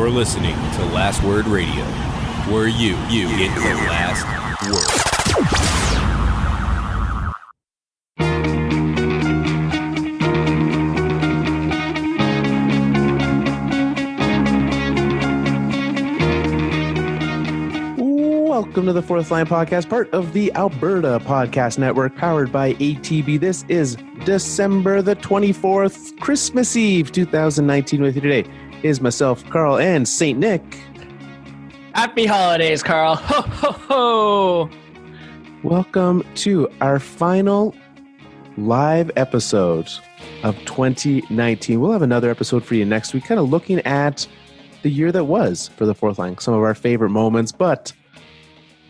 You're listening to Last Word Radio, where you get the last word. Welcome to the Fourth Line Podcast, part of the Alberta Podcast Network, powered by ATB. This is December the 24th, Christmas Eve, 2019. With you today is myself, Carl, and St. Nick. Happy holidays, Carl. Ho, ho, ho. Welcome to our final live episode of 2019. We'll have another episode for you next week, kind of looking at the year that was for the Fourth Line, some of our favorite moments. But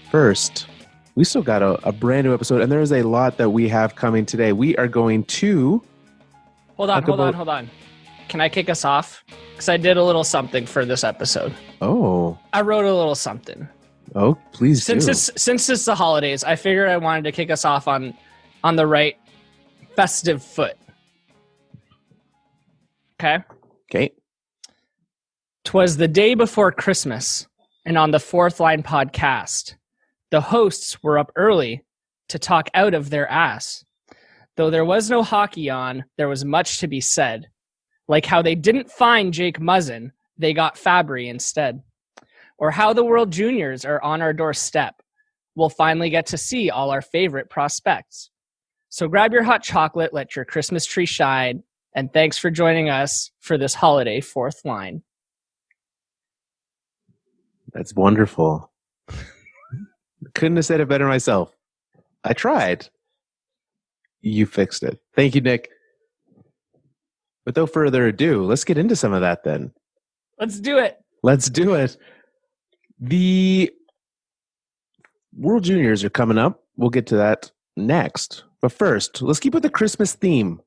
first, we still got a brand new episode, and there is a lot that we have coming today. We are going to... Hold on. Can I kick us off? Because I did a little something for this episode. Oh. I wrote a little something. Oh, please do. Since it's the holidays, I figured I wanted to kick us off on the right festive foot. Okay? Okay. 'Twas the day before Christmas, and on the Fourth Line podcast, the hosts were up early to talk out of their ass. Though there was no hockey on, there was much to be said. Like how they didn't find Jake Muzzin, they got Fabry instead. Or how the World Juniors are on our doorstep. We'll finally get to see all our favorite prospects. So grab your hot chocolate, let your Christmas tree shine, and thanks for joining us for this holiday Fourth Line. That's wonderful. Couldn't have said it better myself. I tried. You fixed it. Thank you, Nick. Without further ado, let's get into some of that then. Let's do it. The World Juniors are coming up. We'll get to that next. But first, let's keep with the Christmas theme.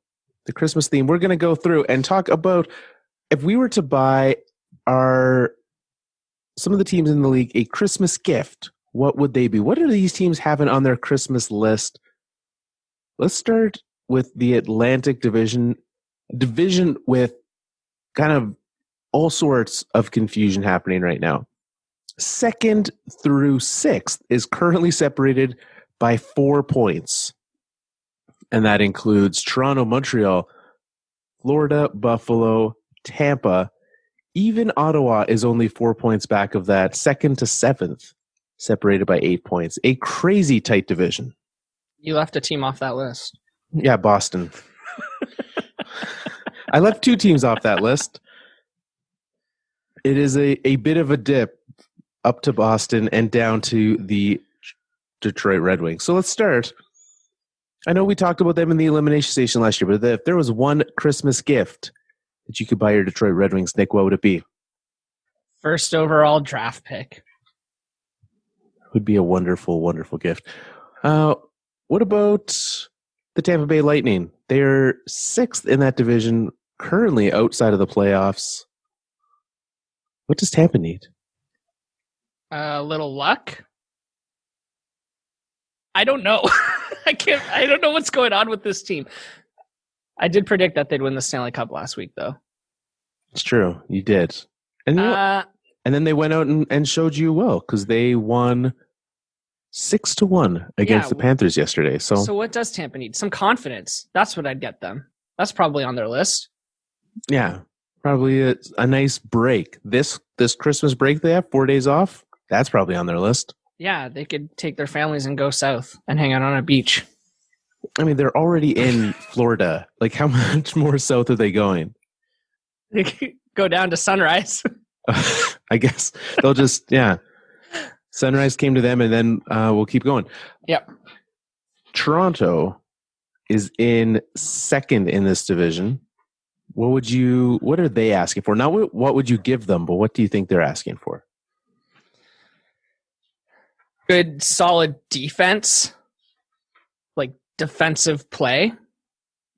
We're going to go through and talk about if we were to buy some of the teams in the league a Christmas gift, what would they be? What are these teams having on their Christmas list? Let's start with the Atlantic Division with kind of all sorts of confusion happening right now. 2nd through 6th is currently separated by 4 points. And that includes Toronto, Montreal, Florida, Buffalo, Tampa. Even Ottawa is only 4 points back of that. 2nd to 7th, separated by 8 points. A crazy tight division. You left a team off that list. Yeah, Boston. I left 2 teams off that list. It is a bit of a dip up to Boston and down to the Detroit Red Wings. So let's start. I know we talked about them in the elimination station last year, but if there was one Christmas gift that you could buy your Detroit Red Wings, Nick, what would it be? First overall draft pick. Would be a wonderful, wonderful gift. What about the Tampa Bay Lightning? They're 6th in that division, currently outside of the playoffs. What does Tampa need? A little luck? I don't know. I don't know what's going on with this team. I did predict that they'd win the Stanley Cup last week, though. It's true. You did. And, and then they went out and showed you well, because they won 6-1 against the Panthers yesterday. So what does Tampa need? Some confidence. That's what I'd get them. That's probably on their list. Yeah, probably a nice break. This Christmas break they have, 4 days off, that's probably on their list. Yeah, they could take their families and go south and hang out on a beach. I mean, they're already in Florida. Like, how much more south are they going? They could go down to Sunrise. I guess they'll just, Sunrise came to them, and then we'll keep going. Yep. Toronto is in 2nd in this division. What are they asking for? Not what would you give them, but what do you think they're asking for? Good, solid defense. Like, defensive play.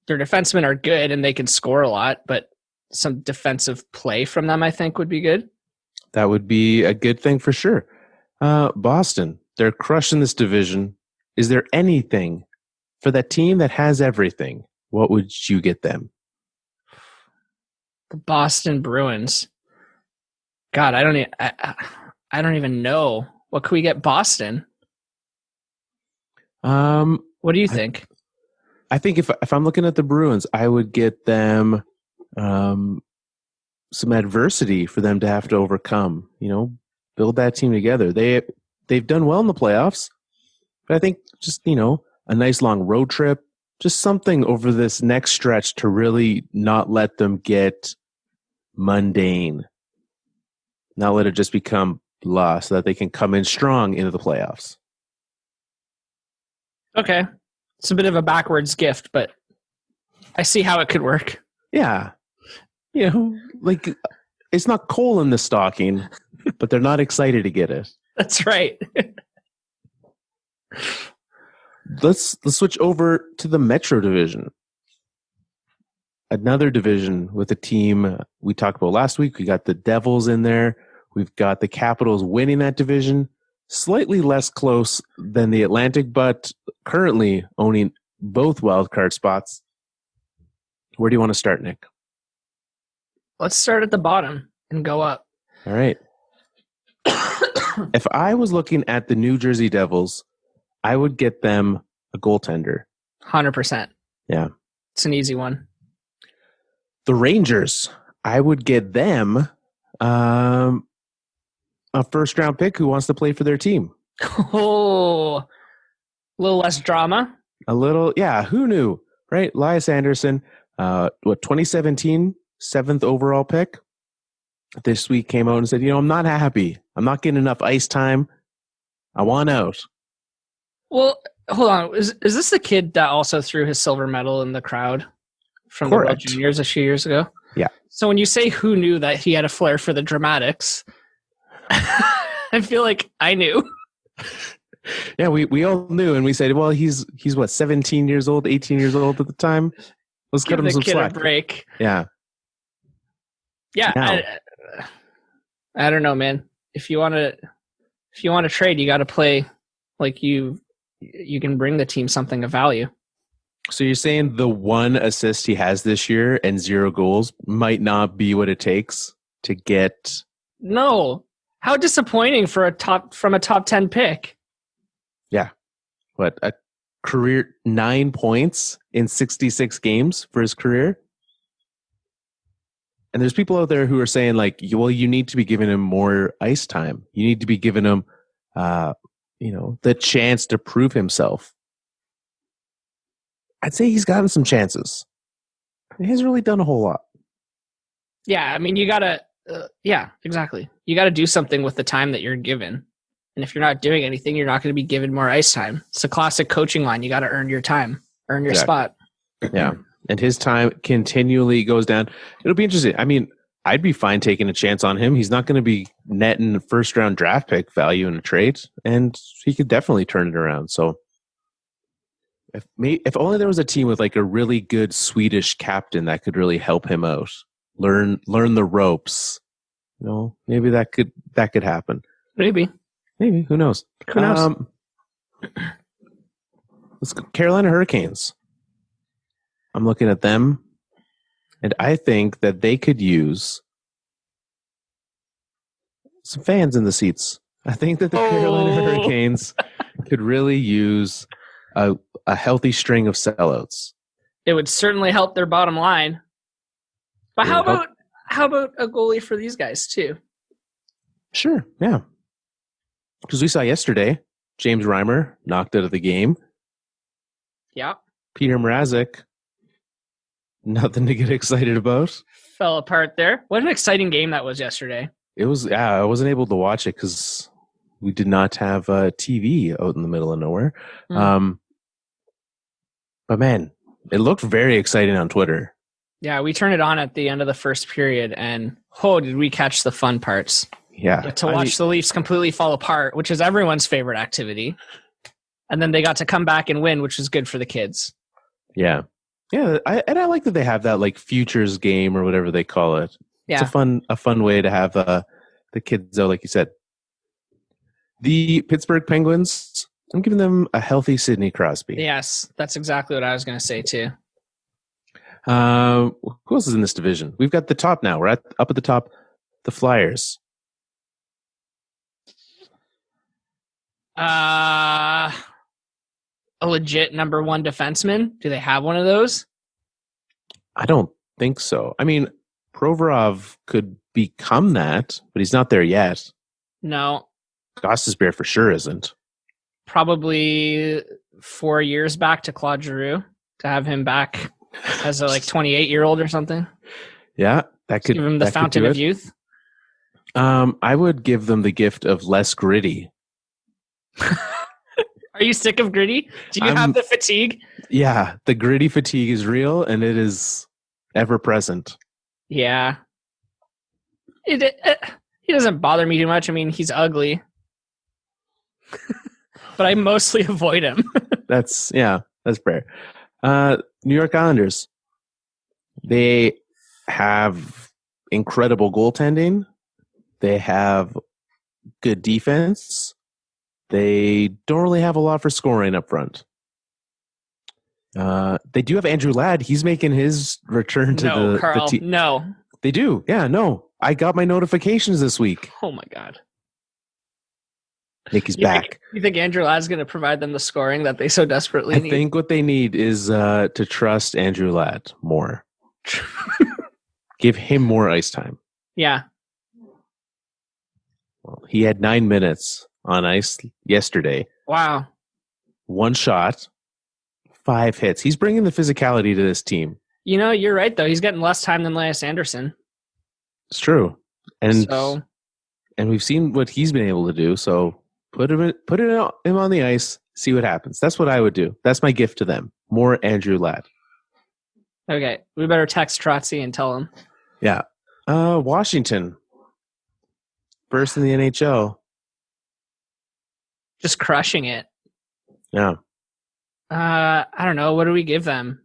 Their defensemen are good, and they can score a lot, but some defensive play from them, I think, would be good. That would be a good thing for sure. Boston, they're crushing this division. Is there anything for that team that has everything? What would you get them? The Boston Bruins. God, I don't even know. What could we get Boston? What do you think? I think if I'm looking at the Bruins, I would get them some adversity for them to have to overcome. Build that team together. They've done well in the playoffs, but I think just a nice long road trip, just something over this next stretch to really not let them get mundane, not let it just become blah, so that they can come in strong into the playoffs. Okay. It's a bit of a backwards gift, but I see how it could work. Yeah. Like it's not coal in the stocking, but they're not excited to get it. That's right. Let's switch over to the Metro Division. Another division with a team we talked about last week. We got the Devils in there. We've got the Capitals winning that division. Slightly less close than the Atlantic, but currently owning both wildcard spots. Where do you want to start, Nick? Let's start at the bottom and go up. All right. If I was looking at the New Jersey Devils, I would get them a goaltender. 100%. Yeah. It's an easy one. The Rangers, I would get them a first-round pick who wants to play for their team. Oh, a little less drama. A little, yeah, who knew, right? Elias Anderson, 2017, 7th overall pick. This week came out and said, I'm not happy. I'm not getting enough ice time. I want out. Well, hold on. Is this the kid that also threw his silver medal in the crowd from Correct. the World Juniors a few years ago? Yeah. So when you say who knew that he had a flair for the dramatics, I feel like I knew. Yeah, we all knew, and we said, well, he's what, 17 years old, 18 years old at the time? Let's cut him some slack. Give the kid a break. Yeah. Yeah. I don't know, man. If you want to trade, you got to play like you can bring the team something of value. So you're saying the one assist he has this year and 0 goals might not be what it takes to get? No. How disappointing for a top 10 pick. Yeah. What, a career 9 points in 66 games for his career? And there's people out there who are saying, like, well, you need to be giving him more ice time. You need to be giving him, the chance to prove himself. I'd say he's gotten some chances. He hasn't really done a whole lot. Yeah, I mean, you got to, yeah, exactly. You got to do something with the time that you're given. And if you're not doing anything, you're not going to be given more ice time. It's a classic coaching line. You got to earn your time, earn your spot. Yeah. And his time continually goes down. It'll be interesting. I mean, I'd be fine taking a chance on him. He's not going to be netting first-round draft pick value in a trade, and he could definitely turn it around. So if only there was a team with like a really good Swedish captain that could really help him out, learn the ropes. Maybe that could happen. Maybe. Who knows? Who knows? Let's go. Carolina Hurricanes. I'm looking at them, and I think that they could use some fans in the seats. I think that the Carolina Hurricanes could really use a healthy string of sellouts. It would certainly help their bottom line. But how about a goalie for these guys too? Sure, yeah. Because we saw yesterday, James Reimer knocked out of the game. Yeah. Peter Mrazek, nothing to get excited about. Fell apart there. What an exciting game that was yesterday. It was, yeah, I wasn't able to watch it because we did not have a TV out in the middle of nowhere. But man, it looked very exciting on Twitter. Yeah, we turned it on at the end of the first period, and did we catch the fun parts. Yeah. To watch the Leafs completely fall apart, which is everyone's favorite activity. And then they got to come back and win, which was good for the kids. Yeah. Yeah, I like that they have that like futures game or whatever they call it. Yeah. It's a fun way to have the kids out, like you said. The Pittsburgh Penguins, I'm giving them a healthy Sidney Crosby. Yes, that's exactly what I was going to say too. Who else is in this division? We've got the top now. We're up at the top. The Flyers. A legit number one defenseman? Do they have one of those? I don't think so. I mean, Provorov could become that, but he's not there yet. No. Gostisbehere for sure isn't. Probably 4 years back to Claude Giroux to have him back as a 28-year-old or something. Yeah, that could give him the fountain of youth. I would give them the gift of less gritty. Are you sick of gritty? Do you have the fatigue? Yeah, the gritty fatigue is real and it is ever present. Yeah. He doesn't bother me too much. I mean, he's ugly. But I mostly avoid him. That's fair. New York Islanders. They have incredible goaltending. They have good defense. They don't really have a lot for scoring up front. They do have Andrew Ladd. He's making his return to the team. No. They do. Yeah, no. I got my notifications this week. Oh, my God. Nick is back. You think Andrew Ladd's going to provide them the scoring that they so desperately need? I think what they need is to trust Andrew Ladd more. Give him more ice time. Yeah. Well, he had 9 minutes on ice yesterday. Wow. 1 shot, 5 hits. He's bringing the physicality to this team. You're right, though. He's getting less time than Elias Anderson. It's true. And we've seen what he's been able to do, so put him on the ice, see what happens. That's what I would do. That's my gift to them. More Andrew Ladd. Okay. We better text Trotzy and tell him. Yeah. Washington. First in the NHL. Just crushing it. Yeah. I don't know. What do we give them?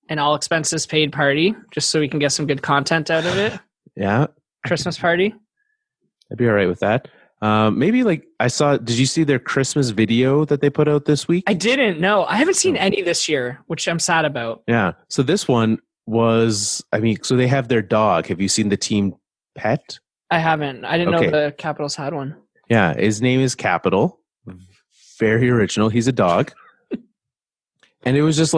An all expenses paid party, just so we can get some good content out of it. Yeah. Christmas party. I'd be all right with that. Maybe did you see their Christmas video that they put out this week? I didn't. No, I haven't seen any this year, which I'm sad about. Yeah. So this one was, so they have their dog. Have you seen the team pet? I haven't. I didn't know the Capitals had one. Yeah. His name is Capital. Very original. He's a dog. And it was just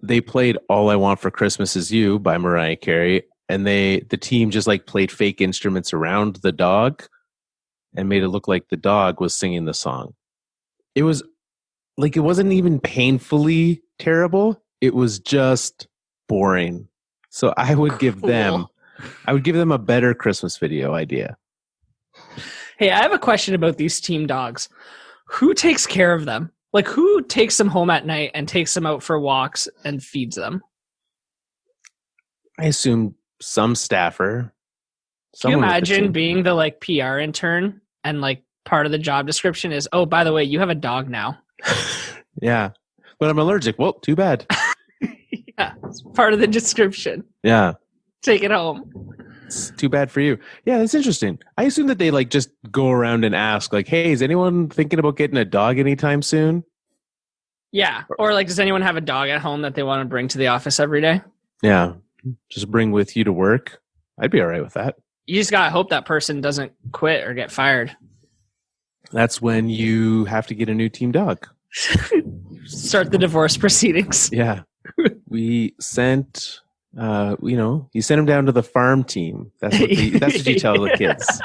they played All I Want for Christmas Is You by Mariah Carey. And the team just played fake instruments around the dog and made it look like the dog was singing the song. It was it wasn't even painfully terrible. It was just boring. So I would give them a better Christmas video idea. Hey, I have a question about these team dogs. Who takes care of them? Who takes them home at night and takes them out for walks and feeds them? I assume some staffer. Can you imagine being the PR intern and part of the job description is, oh, by the way, you have a dog now. Yeah. But I'm allergic. Well, too bad. Yeah. It's part of the description. Yeah. Take it home. It's too bad for you. Yeah, that's interesting. I assume that they just go around and ask hey, is anyone thinking about getting a dog anytime soon? Yeah. Or does anyone have a dog at home that they want to bring to the office every day? Yeah. Just bring with you to work. I'd be all right with that. You just got to hope that person doesn't quit or get fired. That's when you have to get a new team dog. Start the divorce proceedings. Yeah. We sent, you sent him down to the farm team. That's what you tell the kids.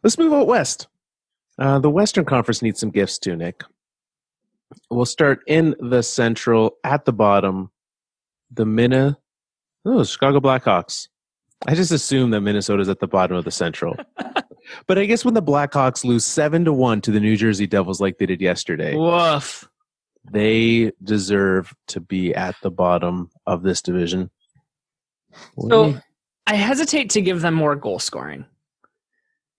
Let's move out west. The Western Conference needs some gifts too, Nick. We'll start in the Central at the bottom. Chicago Blackhawks. I just assume that Minnesota's at the bottom of the Central. But I guess when the Blackhawks lose 7-1 to the New Jersey Devils like they did yesterday, woof, they deserve to be at the bottom of this division. So I hesitate to give them more goal scoring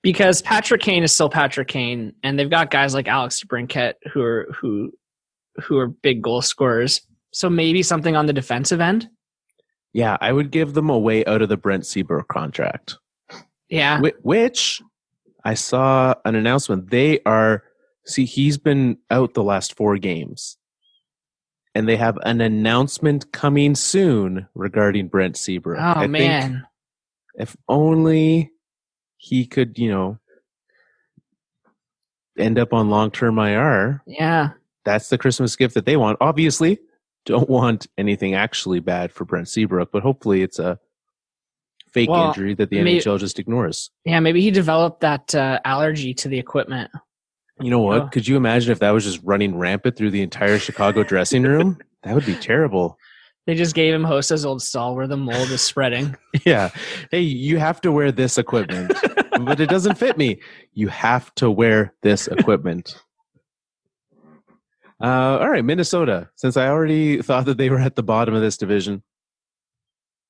because Patrick Kane is still Patrick Kane, and they've got guys like Alex DeBrincat who are big goal scorers. So maybe something on the defensive end. Yeah, I would give them a way out of the Brent Seabrook contract. Yeah. Which I saw an announcement. He's been out the last 4 games. And they have an announcement coming soon regarding Brent Seabrook. Oh, man. If only he could, end up on long-term IR, Yeah. that's the Christmas gift that they want. Obviously, don't want anything actually bad for Brent Seabrook, but hopefully it's a fake injury that the NHL just ignores. Yeah, maybe he developed that allergy to the equipment. You know what? Could you imagine if that was just running rampant through the entire Chicago dressing room? That would be terrible. They just gave him Hosa's old stall where the mold is spreading. Yeah. Hey, you have to wear this equipment, but it doesn't fit me. You have to wear this equipment. All right, Minnesota. Since I already thought that they were at the bottom of this division,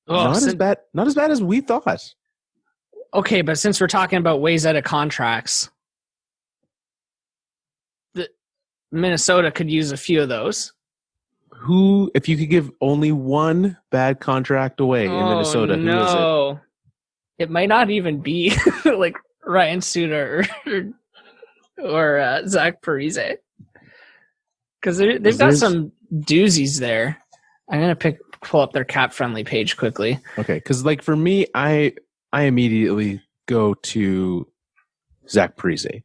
not as bad as we thought. Okay, but since we're talking about ways out of contracts, Minnesota could use a few of those. Who, if you could give only one bad contract away in Minnesota, who is it? It might not even be like Ryan Suter or Zach Parise. Because they've got some doozies there. I'm going to pull up their cap-friendly page quickly. Okay, because like for me, I immediately go to Zach Parise.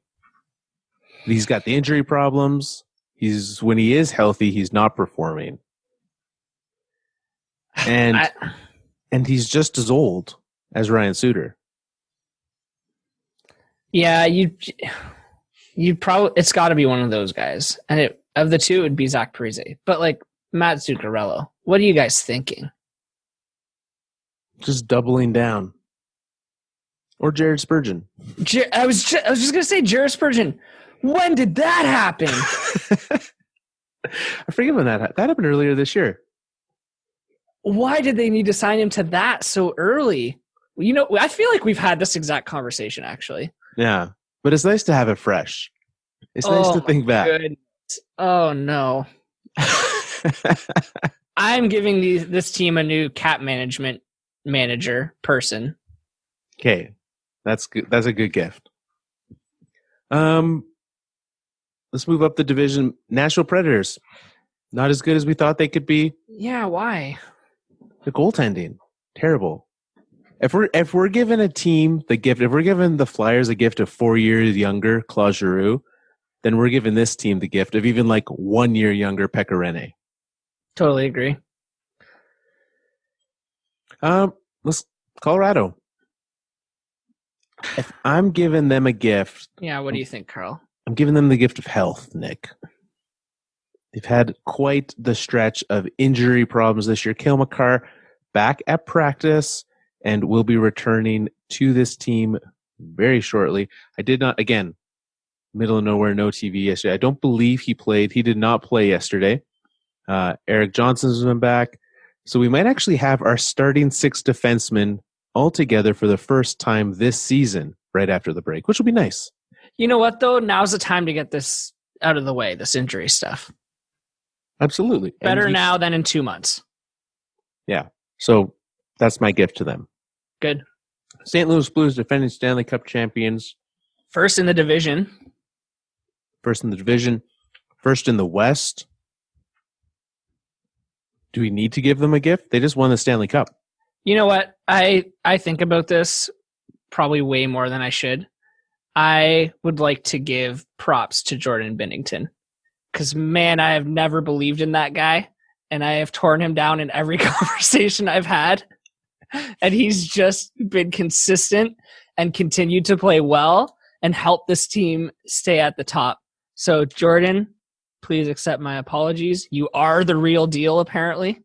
He's got the injury problems. When he is healthy, he's not performing. And he's just as old as Ryan Suter. Yeah, you probably, it's got to be one of those guys. And of the two, it would be Zach Parise. But like Matt Zuccarello, what are you guys thinking? Just doubling down. Or Jared Spurgeon. I was just going to say Jared Spurgeon. When did that happen? I forget when that happened earlier this year. Why did they need to sign him to that so early? You know, I feel like we've had this exact conversation, actually. Yeah, but it's nice to have it fresh. It's nice to think back. Goodness. Oh, no. I'm giving this team a new cap management manager person. Okay, that's good. That's a good gift. Let's move up the division. Nashville Predators, not as good as we thought they could be. Yeah, why? The goaltending, terrible. If we're giving a team the gift, if we're giving the Flyers a gift of 4 years younger Claude Giroux, then we're giving this team the gift of even like 1 year younger Pekka Rinne. Totally agree. Let's Colorado. If I'm giving them a gift, yeah, what do you think, Carl? I'm giving them the gift of health, Nick. They've had quite the stretch of injury problems this year. Cale Makar back at practice and will be returning to this team very shortly. I did not, again, middle of nowhere, no TV yesterday. I don't believe he played. He did not play yesterday. Eric Johnson's been back. So we might actually have our starting 6 defensemen all together for the first time this season, right after the break, which will be nice. You know what, though? Now's the time to get this out of the way, this injury stuff. Absolutely. Better now than in 2 months. Yeah. So that's my gift to them. Good. St. Louis Blues, defending Stanley Cup champions. First in the division. First in the division. First in the West. Do we need to give them a gift? They just won the Stanley Cup. You know what? I think about this probably way more than I should. I would like to give props to Jordan Binnington. Because, man, I have never believed in that guy. And I have torn him down in every conversation I've had. And he's just been consistent and continued to play well and help this team stay at the top. So, Jordan, please accept my apologies. You are the real deal, apparently.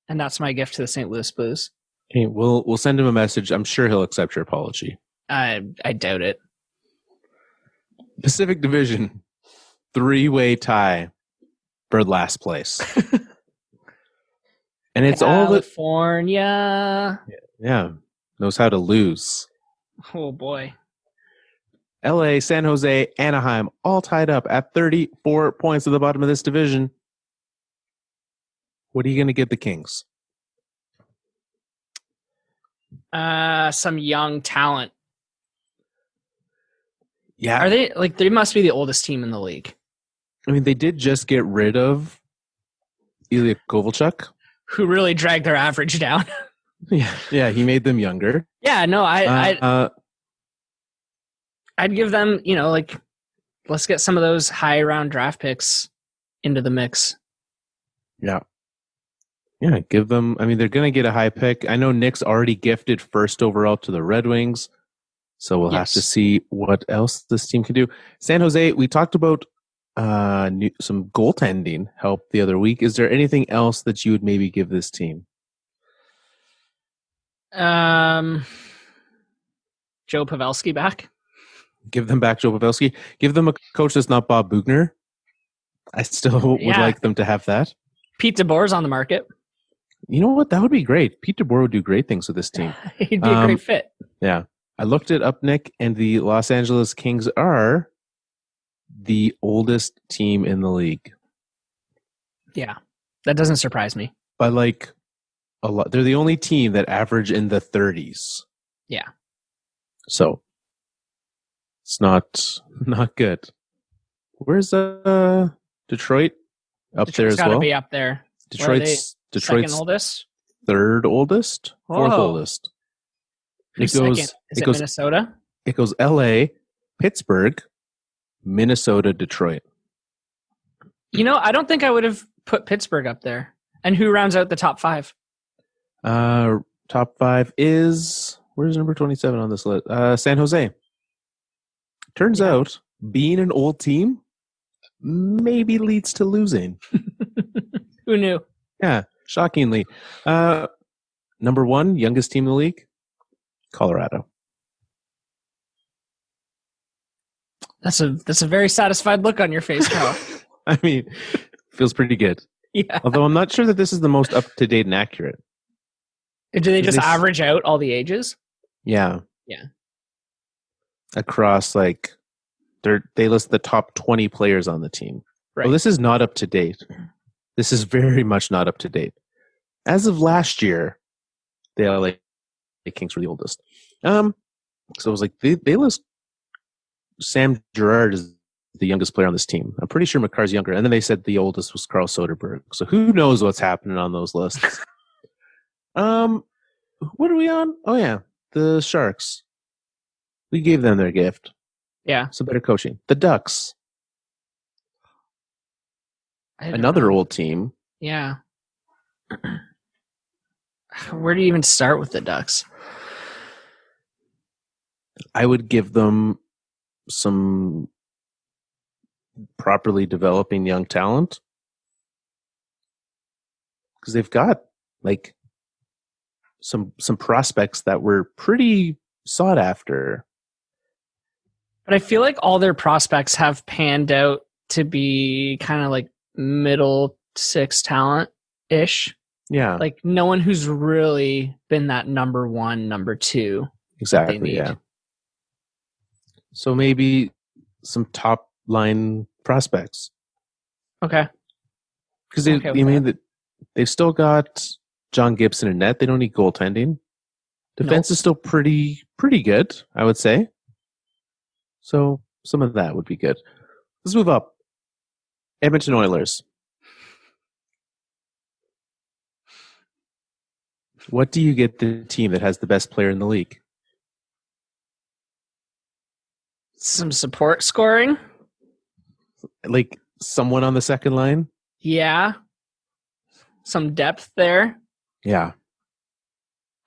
And that's my gift to the St. Louis Blues. Okay, we'll send him a message. I'm sure he'll accept your apology. I doubt it. Pacific Division, 3-way tie for last place. And it's California. Yeah, knows how to lose. Oh, boy. LA, San Jose, Anaheim, all tied up at 34 points at the bottom of this division. What are you going to give the Kings? Some young talent. Yeah. Are they they must be the oldest team in the league? I mean, they did just get rid of Ilya Kovalchuk, who really dragged their average down. Yeah, he made them younger. Yeah, no, I'd give them, let's get some of those high round draft picks into the mix. Yeah. Yeah, give them. I mean, they're going to get a high pick. I know Nick's already gifted first overall to the Red Wings, so we'll have to see what else this team can do. San Jose, we talked about some goaltending help the other week. Is there anything else that you would maybe give this team? Joe Pavelski back. Give them back Joe Pavelski. Give them a coach that's not Bob Bugner. I still would like them to have that. Pete DeBoer's on the market. You know what? That would be great. Pete DeBoer would do great things with this team. He'd be a great fit. Yeah. I looked it up, Nick, and the Los Angeles Kings are the oldest team in the league. Yeah. That doesn't surprise me. By like a lot. They're the only team that average in the 30s. Yeah. So it's not good. Where's Detroit? Detroit's there as well. Gotta be up there. Detroit's second oldest, third oldest, fourth oldest. Who's second? Is it Minnesota? It goes L.A., Pittsburgh, Minnesota, Detroit. I don't think I would have put Pittsburgh up there. And who rounds out the top 5? Top 5 is, where's number 27 on this list? San Jose. Turns out, being an old team maybe leads to losing. Who knew? Yeah, shockingly. Number 1, youngest team in the league, Colorado. That's a very satisfied look on your face, Kyle. I mean, feels pretty good. Yeah. Although I'm not sure that this is the most up-to-date and accurate. Do they just average out all the ages? Yeah. Yeah. Across, like, they list the top 20 players on the team. Right. Well, this is not up to date. This is very much not up to date. As of last year, the LA Kings were the oldest. So it was like they list Sam Girard as the youngest player on this team. I'm pretty sure McCarr's younger. And then they said the oldest was Carl Soderberg. So who knows what's happening on those lists? What are we on? Oh yeah, the Sharks. We gave them their gift. Yeah. Some better coaching. The Ducks. Another old team. Yeah. Where do you even start with the Ducks? I would give them some properly developing young talent. Because they've got like some prospects that were pretty sought after. But I feel like all their prospects have panned out to be kind of like middle 6 talent-ish. Yeah. Like no one who's really been that number 1, number 2. Exactly, yeah. So maybe some top line prospects. Okay. Because they've still got John Gibson in net. They don't need goaltending. Defense is still pretty good, I would say. So some of that would be good. Let's move up. Edmonton Oilers. What do you get the team that has the best player in the league? Some support scoring? Like someone on the second line? Yeah. Some depth there. Yeah.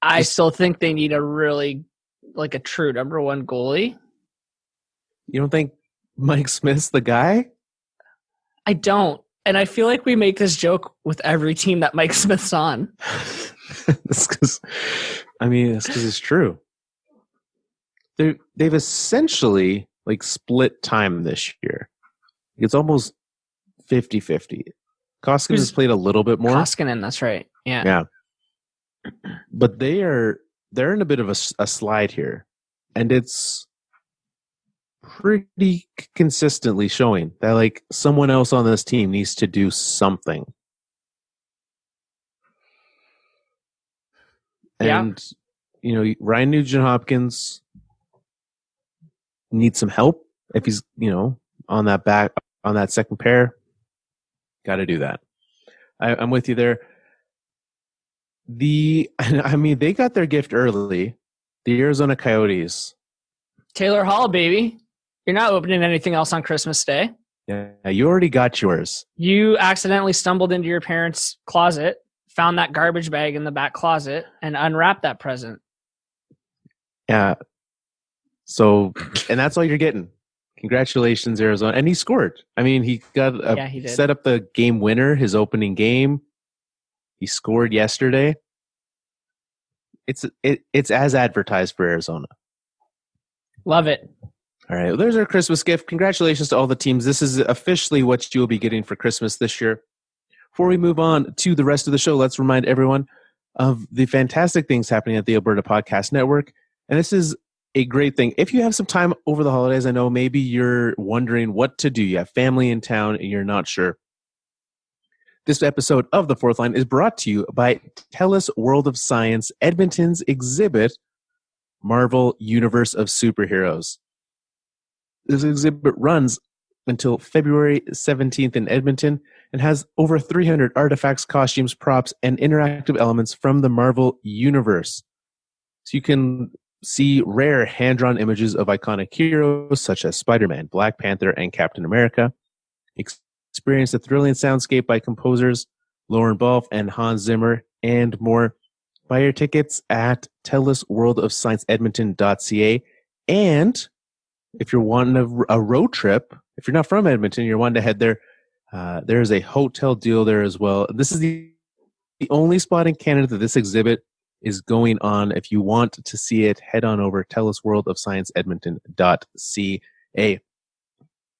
I still think they need a really, like a true number 1 goalie. You don't think Mike Smith's the guy? I don't. And I feel like we make this joke with every team that Mike Smith's on. That's because it's true. They've essentially like split time this year. It's almost 50-50. Koskinen's played a little bit more. Koskinen, that's right. Yeah. Yeah. But they're in a bit of a slide here. And it's pretty consistently showing that like someone else on this team needs to do something. And Ryan Nugent-Hopkins needs some help if he's on that second pair. Got to do that. I'm with you there. They got their gift early. The Arizona Coyotes. Taylor Hall, baby. You're not opening anything else on Christmas Day. Yeah, you already got yours. You accidentally stumbled into your parents' closet, found that garbage bag in the back closet, and unwrapped that present. Yeah. So, and that's all you're getting. Congratulations, Arizona. And he scored. I mean, he got he did. Set up the game winner, his opening game. He scored yesterday. It's as advertised for Arizona. Love it. All right. Well, there's our Christmas gift. Congratulations to all the teams. This is officially what you'll be getting for Christmas this year. Before we move on to the rest of the show, let's remind everyone of the fantastic things happening at the Alberta Podcast Network. And this is a great thing. If you have some time over the holidays, I know maybe you're wondering what to do. You have family in town and you're not sure. This episode of The Fourth Line is brought to you by TELUS World of Science, Edmonton's exhibit, Marvel Universe of Superheroes. This exhibit runs until February 17th in Edmonton and has over 300 artifacts, costumes, props, and interactive elements from the Marvel Universe. So you can see rare hand-drawn images of iconic heroes such as Spider-Man, Black Panther, and Captain America. Experience the thrilling soundscape by composers Lauren Balfe and Hans Zimmer, and more. Buy your tickets at telusworldofscienceedmonton.ca. And if you're wanting a road trip, if you're not from Edmonton, you're wanting to head there, there's a hotel deal there as well. This is the only spot in Canada that this exhibit is going on. If you want to see it, head on over telusworldofscienceedmonton.ca.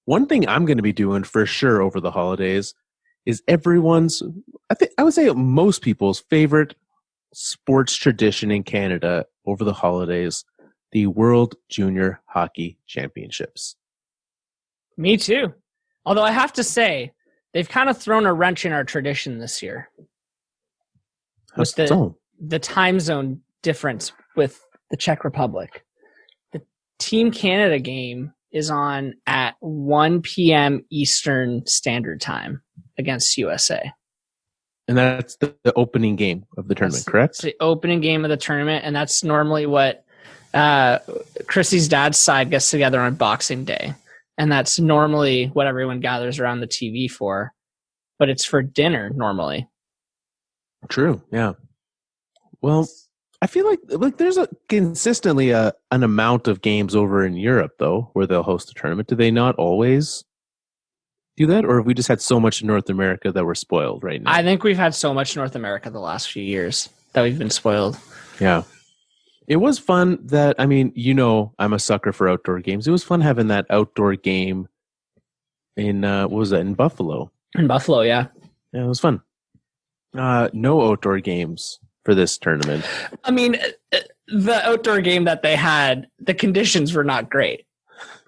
One thing I'm going to be doing for sure over the holidays is everyone's, I would say most people's favorite sports tradition in Canada over the holidays, the World Junior Hockey Championships. Me too. Although I have to say, they've kind of thrown a wrench in our tradition this year. With the time zone difference with the Czech Republic. The Team Canada game is on at 1 p.m. Eastern Standard Time against USA. And that's the opening game of the tournament, correct? It's the opening game of the tournament, and that's normally what Chrissy's dad's side gets together on Boxing Day. And that's normally what everyone gathers around the TV for. But it's for dinner normally. True, yeah. Well, I feel like there's consistently an amount of games over in Europe, though, where they'll host a tournament. Do they not always do that? Or have we just had so much in North America that we're spoiled right now? I think we've had so much North America the last few years that we've been spoiled. Yeah. It was fun that, I mean, I'm a sucker for outdoor games. It was fun having that outdoor game in, what was that, in Buffalo? In Buffalo, yeah. Yeah, it was fun. No outdoor games for this tournament. I mean, the outdoor game that they had, the conditions were not great.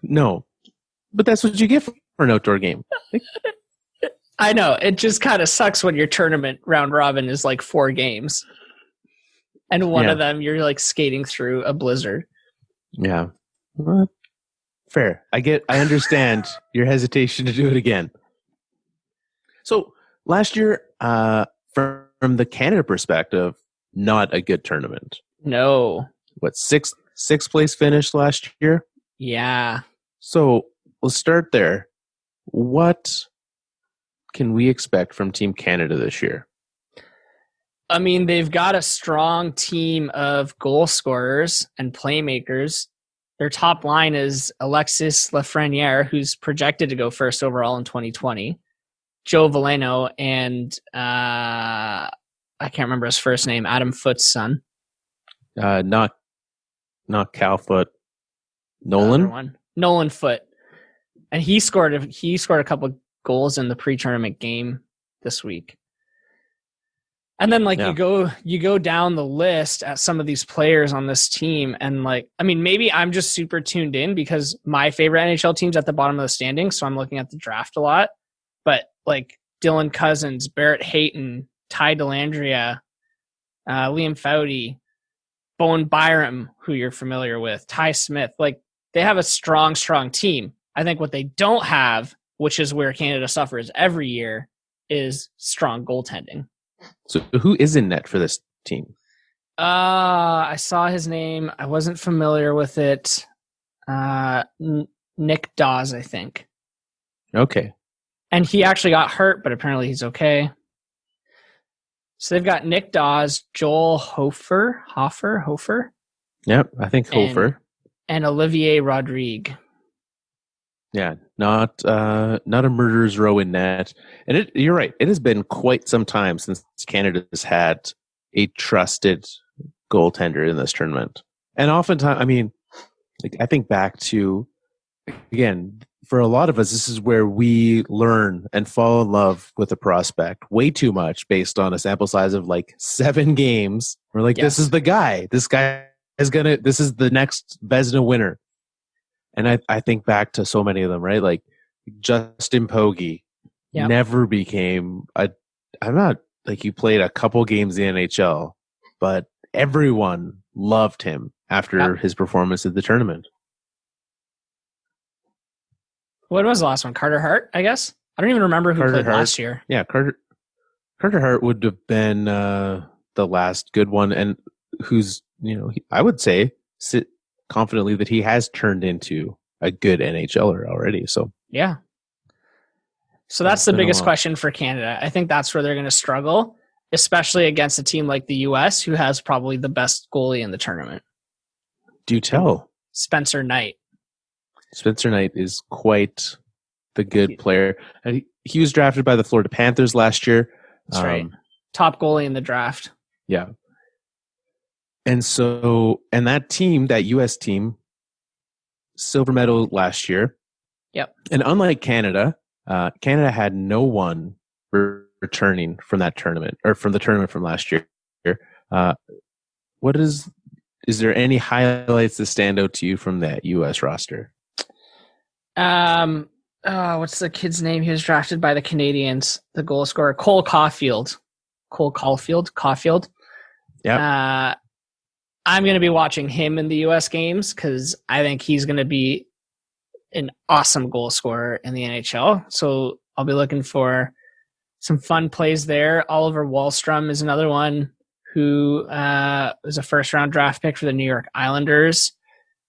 No, but that's what you get for an outdoor game. I know. It just kind of sucks when your tournament round robin is like 4 games. And one of them, you're like skating through a blizzard. Yeah. Well, fair. I understand your hesitation to do it again. So last year, from the Canada perspective, not a good tournament. No. What, sixth place finish last year? Yeah. So we'll start there. What can we expect from Team Canada this year? I mean, they've got a strong team of goal scorers and playmakers. Their top line is Alexis Lafreniere, who's projected to go first overall in 2020. Joe Veleno and I can't remember his first name, Adam Foote's son. Not Cal Foote. Nolan? Nolan Foote. And he scored a couple goals in the pre-tournament game this week. And then you go down the list at some of these players on this team, and maybe I'm just super tuned in because my favorite NHL team's at the bottom of the standings, so I'm looking at the draft a lot. But like Dylan Cousins, Barrett Hayton, Ty Dellandrea, Liam Foudy, Bowen Byram, who you're familiar with, Ty Smith, they have a strong team. I think what they don't have, which is where Canada suffers every year, is strong goaltending. So who is in net for this team? I saw his name. I wasn't familiar with it. Nick Dawes, I think. Okay. And he actually got hurt, but apparently he's okay. So they've got Nick Dawes, Joel Hofer. Yep, I think Hofer. And Olivier Rodrigue. Yeah, not a murderer's row in net. And you're right. It has been quite some time since Canada has had a trusted goaltender in this tournament. And oftentimes, I mean, I think back to, again, for a lot of us, this is where we learn and fall in love with a prospect way too much based on a sample size of like 7 games. We're like, This is the guy. This guy this is the next Vezina winner. And I think back to so many of them, right? Like Justin Pogge never became I'm not like, he played a couple games in the NHL, but everyone loved him after his performance at the tournament. What was the last one? Carter Hart, I guess? I don't even remember who played last year. Yeah, Carter Hart would have been the last good one, and who's, I would say sit confidently that he has turned into a good NHLer already. So yeah. So that's the biggest question for Canada. I think that's where they're going to struggle, especially against a team like the U.S., who has probably the best goalie in the tournament. Do tell. Spencer Knight. Spencer Knight is quite the good player. And he was drafted by the Florida Panthers last year. That's right. Top goalie in the draft. Yeah. And that team, that U.S. team, silver medal last year. Yep. And unlike Canada, Canada had no one returning from that tournament, or from the tournament from last year. Is there any highlights that stand out to you from that U.S. roster? What's the kid's name? He was drafted by the Canadians, the goal scorer, Cole Caulfield. Yeah. I'm going to be watching him in the U.S. games because I think he's going to be an awesome goal scorer in the NHL. So I'll be looking for some fun plays there. Oliver Wahlstrom is another one who was a first-round draft pick for the New York Islanders.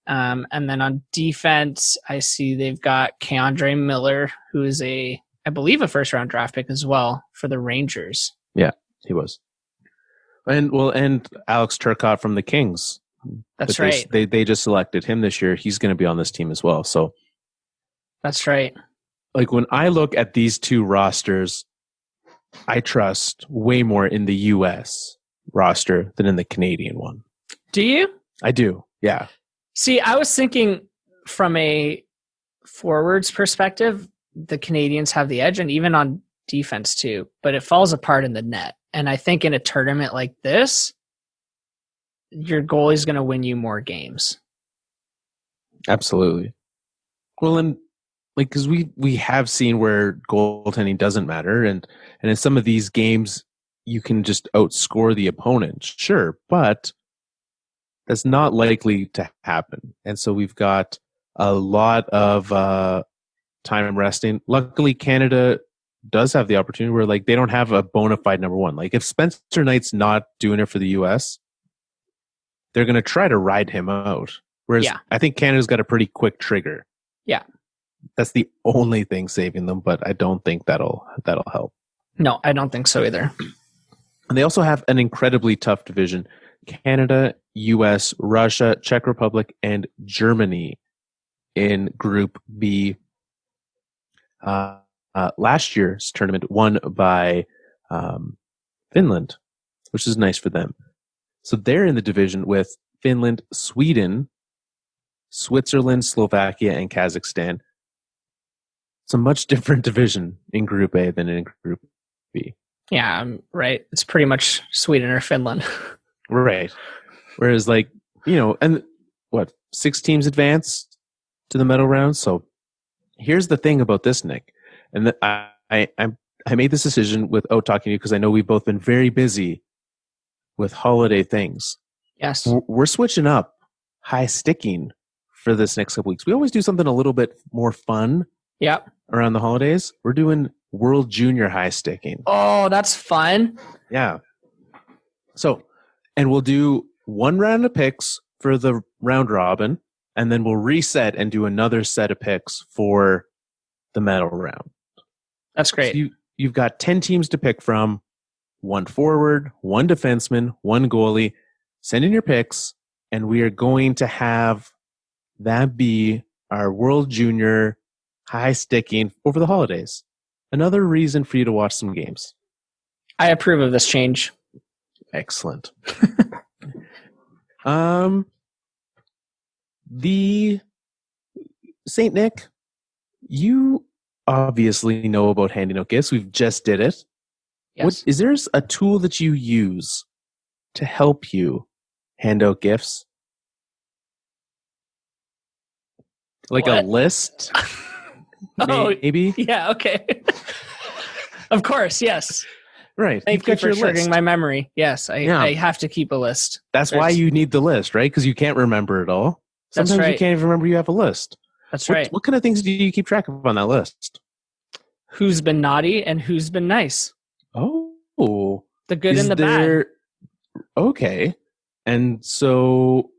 And then on defense, I see they've got Keandre Miller, who is I believe a first-round draft pick as well for the Rangers. Yeah, he was. And Alex Turcotte from the Kings. That's right. They just selected him this year. He's going to be on this team as well. So that's right. Like, when I look at these two rosters, I trust way more in the U.S. roster than in the Canadian one. Do you? I do. Yeah. See, I was thinking from a forwards perspective, the Canadians have the edge, and even on defense too, but it falls apart in the net. And I think in a tournament like this, your goalie's going to win you more games. Absolutely. Well, and like, because we have seen where goaltending doesn't matter, and in some of these games, you can just outscore the opponent, sure, but that's not likely to happen. And so we've got a lot of time resting. Luckily, Canada does have the opportunity where, like, they don't have a bona fide number one. Like, if Spencer Knight's not doing it for the U.S., they're going to try to ride him out. Whereas I think Canada's got a pretty quick trigger. Yeah. That's the only thing saving them, but I don't think that'll help. No, I don't think so either. And they also have an incredibly tough division. Canada, U.S., Russia, Czech Republic, and Germany in Group B. Last year's tournament won by Finland, which is nice for them. So they're in the division with Finland, Sweden, Switzerland, Slovakia, and Kazakhstan. It's a much different division in Group A than in Group B. Yeah, right. It's pretty much Sweden or Finland. Right. Whereas, like, and 6 teams advance to the medal round. So here's the thing about this, Nick. And I made this decision without talking to you because I know we've both been very busy with holiday things. Yes. We're switching up high sticking for this next couple weeks. We always do something a little bit more fun. Yep. Around the holidays. We're doing World Junior high sticking. Oh, that's fun. Yeah. So, and we'll do 1 round of picks for the round robin, and then we'll reset and do another set of picks for the medal round. That's great. So you've got 10 teams to pick from, 1 forward, 1 defenseman, 1 goalie. Send in your picks, and we are going to have that be our World Junior high sticking over the holidays. Another reason for you to watch some games. I approve of this change. Excellent. The Saint Nick, you obviously know about handing out gifts. We've just did it. Yes. Is there a tool that you use to help you hand out gifts? Like What? a list? Oh, maybe? yeah, okay. Of course, yes. Right. Thank you for triggering my memory. Yes, I have to keep a list. That's why you need the list, right? Because you can't remember it all. That's Sometimes right. you can't even remember you have a list. That's right. What kind of things do you keep track of on that list? Who's been naughty and who's been nice? Oh. The good and the bad. Okay. And so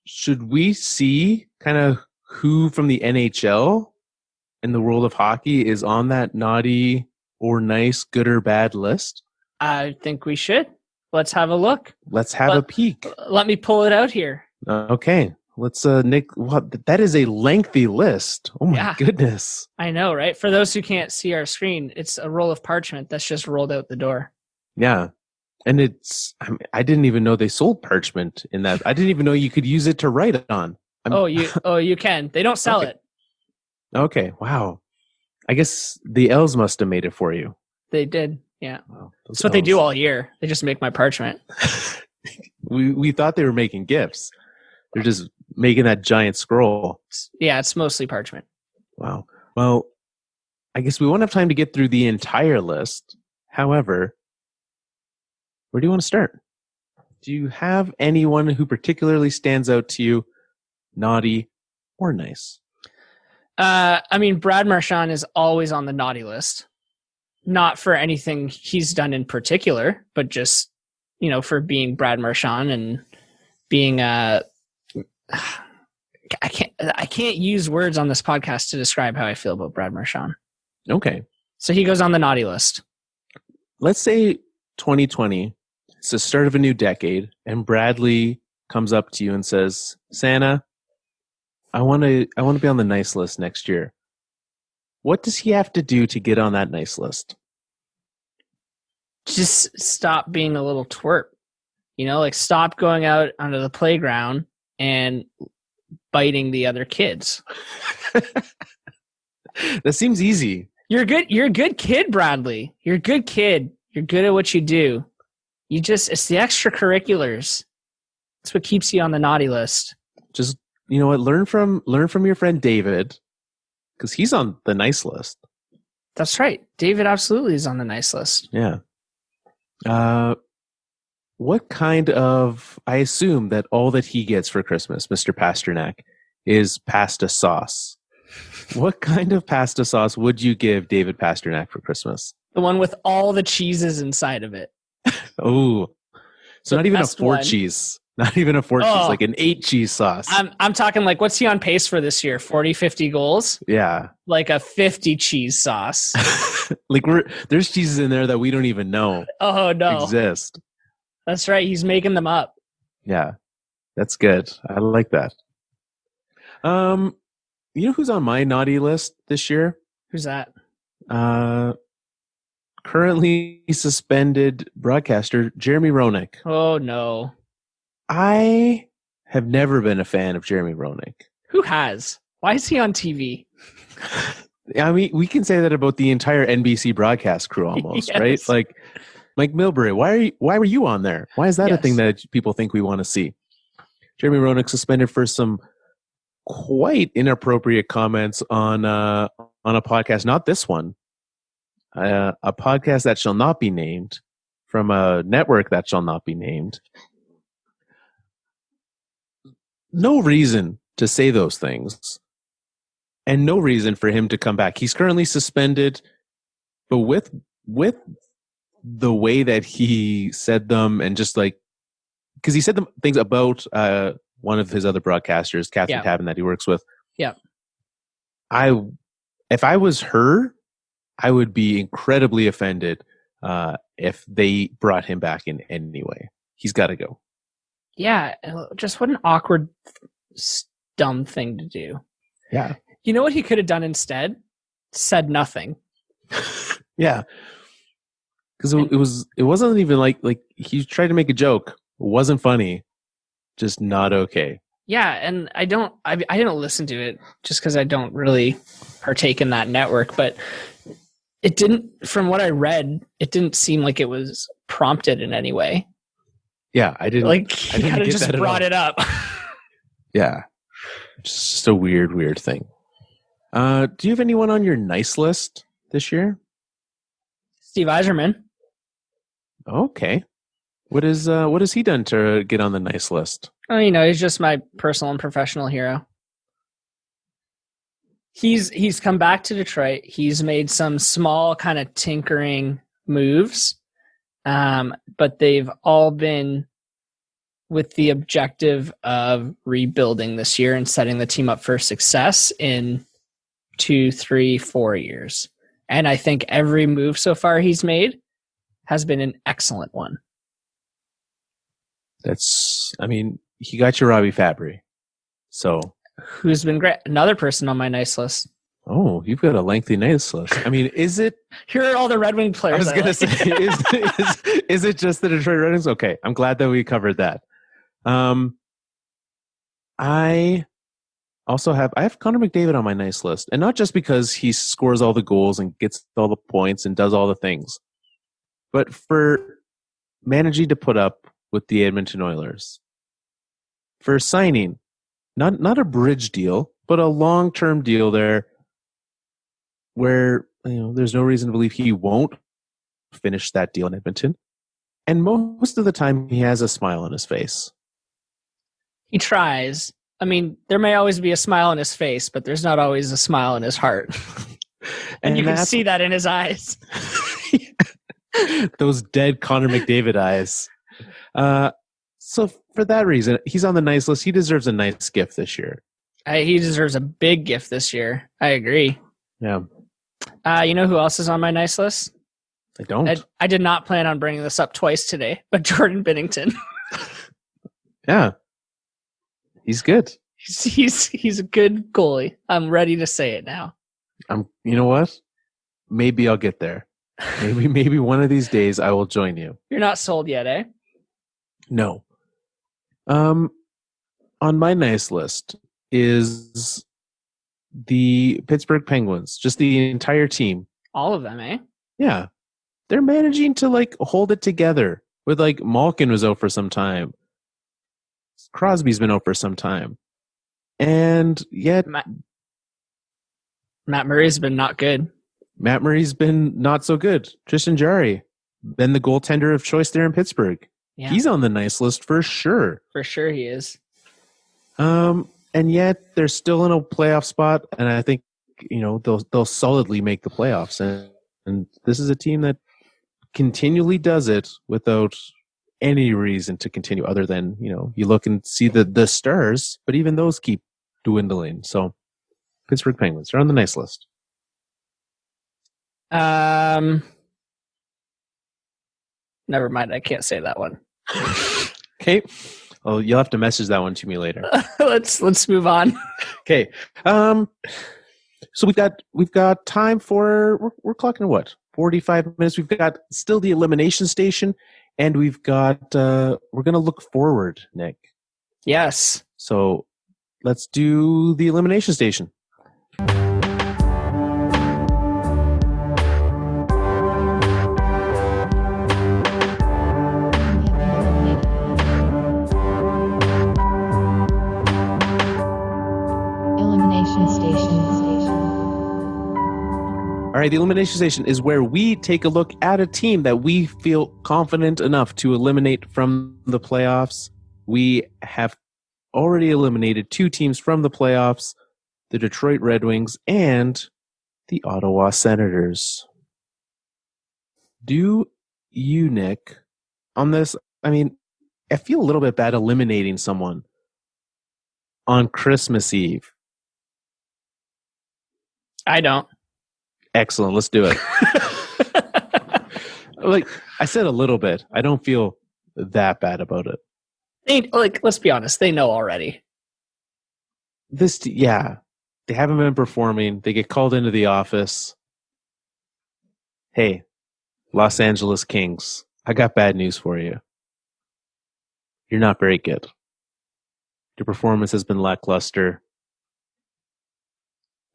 should we see kind of who from the NHL in the world of hockey is on that naughty or nice, good or bad list? I think we should. Let's have a look. Let's have a peek. Let me pull it out here. Okay. Let's, Nick, that is a lengthy list. Oh my goodness. I know, right? For those who can't see our screen, it's a roll of parchment that's just rolled out the door. Yeah. And I didn't even know they sold parchment in that. I didn't even know you could use it to write on. You can. They don't sell it. Okay. Wow. I guess the elves must have made it for you. They did. Yeah. Wow, that's what they do all year. They just make my parchment. we thought they were making gifts. They're just making that giant scroll. Yeah, it's mostly parchment. Wow. Well, I guess we won't have time to get through the entire list. However, where do you want to start? Do you have anyone who particularly stands out to you, naughty or nice? Brad Marchand is always on the naughty list. Not for anything he's done in particular, but just, for being Brad Marchand and being I can't use words on this podcast to describe how I feel about Brad Marchand. Okay. So he goes on the naughty list. Let's say 2020, it's the start of a new decade, and Bradley comes up to you and says, Santa, I want to be on the nice list next year. What does he have to do to get on that nice list? Just stop being a little twerp. Stop going out onto the playground and biting the other kids. That seems easy. You're a good kid, Bradley. You're a good kid. You're good at what you do. It's the extracurriculars. That's what keeps you on the naughty list. Just, learn from your friend David, because he's on the nice list. That's right. David absolutely is on the nice list. Yeah. What kind of, I assume that all that he gets for Christmas, Mr. Pasternak, is pasta sauce. What kind of pasta sauce would you give David Pasternak for Christmas? The one with all the cheeses inside of it. Oh, so not even a 4 one. cheese. Not even a 4 cheese, like an 8 cheese sauce. I'm talking like, what's he on pace for this year? 40, 50 goals? Yeah. Like a 50 cheese sauce. Like there's cheeses in there that we don't even know exist. That's right. He's making them up. Yeah. That's good. I like that. You know who's on my naughty list this year? Who's that? Currently suspended broadcaster Jeremy Roenick. Oh, no. I have never been a fan of Jeremy Roenick. Who has? Why is he on TV? I mean, we can say that about the entire NBC broadcast crew almost, Yes. right? Like Mike Milbury, why were you on there? Why is that a thing that people think we want to see? Jeremy Roenick suspended for some quite inappropriate comments on a podcast, not this one, a podcast that shall not be named, from a network that shall not be named. No reason to say those things, and no reason for him to come back. He's currently suspended, but with the way that he said them, and just like, because he said them things about one of his other broadcasters, Catherine Tabin, that he works with. Yeah. If I was her, I would be incredibly offended if they brought him back in anyway. He's got to go. Yeah, just what an awkward, dumb thing to do. Yeah. You know what he could have done instead? Said nothing. Yeah. Because it wasn't even like he tried to make a joke. It wasn't funny. Just not okay. Yeah, and I didn't listen to it just because I don't really partake in that network, but it didn't, from what I read, it didn't seem like it was prompted in any way. Yeah, I didn't. Like, he kind of just brought it up. Yeah. Just a weird thing. Do you have anyone on your nice list this year? Steve Yzerman. Okay. What has he done to get on the nice list? Oh, he's just my personal and professional hero. He's come back to Detroit. He's made some small kind of tinkering moves, but they've all been with the objective of rebuilding this year and setting the team up for success in 2, 3, 4 years. And I think every move so far he's made has been an excellent one. He got you Robbie Fabry. So who's been great. Another person on my nice list. Oh, you've got a lengthy nice list. Is it? Here are all the Red Wing players. I was going to say, is it just the Detroit Red Wings? Okay, I'm glad that we covered that. I have Connor McDavid on my nice list, and not just because he scores all the goals and gets all the points and does all the things, but for managing to put up with the Edmonton Oilers, for signing not a bridge deal, but a long-term deal there, where there's no reason to believe he won't finish that deal in Edmonton, and most of the time he has a smile on his face. He tries. There may always be a smile on his face, but there's not always a smile in his heart. and you can see that in his eyes. Those dead Connor McDavid eyes. So for that reason, he's on the nice list. He deserves a nice gift this year. He deserves a big gift this year. I agree. Yeah. You know who else is on my nice list? I don't. I did not plan on bringing this up twice today, but Jordan Binnington. Yeah. He's good. He's a good goalie. I'm ready to say it now. You know what? Maybe I'll get there. Maybe one of these days I will join you. You're not sold yet, eh? No. On my nice list is the Pittsburgh Penguins, just the entire team. All of them, eh? Yeah. They're managing to hold it together. With Malkin was out for some time. Crosby's been out for some time. And yet Matt Murray's been not good. Matt Murray's been not so good. Tristan Jarry, been the goaltender of choice there in Pittsburgh. Yeah. He's on the nice list for sure. For sure he is. And yet they're still in a playoff spot, and I think they'll solidly make the playoffs. And this is a team that continually does it without any reason to continue other than, you look and see the stars, but even those keep dwindling. So Pittsburgh Penguins, they're on the nice list. Never mind. I can't say that one. Okay. Well, you'll have to message that one to me later. Let's move on. Okay. So we've got time for, we're clocking what? 45 minutes. We've got still the elimination station, and we've got, we're going to look forward, Nick. Yes. So let's do the elimination station. All right, the elimination station is where we take a look at a team that we feel confident enough to eliminate from the playoffs. We have already eliminated 2 teams from the playoffs, the Detroit Red Wings and the Ottawa Senators. Do you, Nick, on this, I feel a little bit bad eliminating someone, on Christmas Eve? I don't. Excellent. Let's do it. Like I said a little bit. I don't feel that bad about it. Let's be honest. They know already. They haven't been performing. They get called into the office. Hey, Los Angeles Kings, I got bad news for you. You're not very good. Your performance has been lackluster.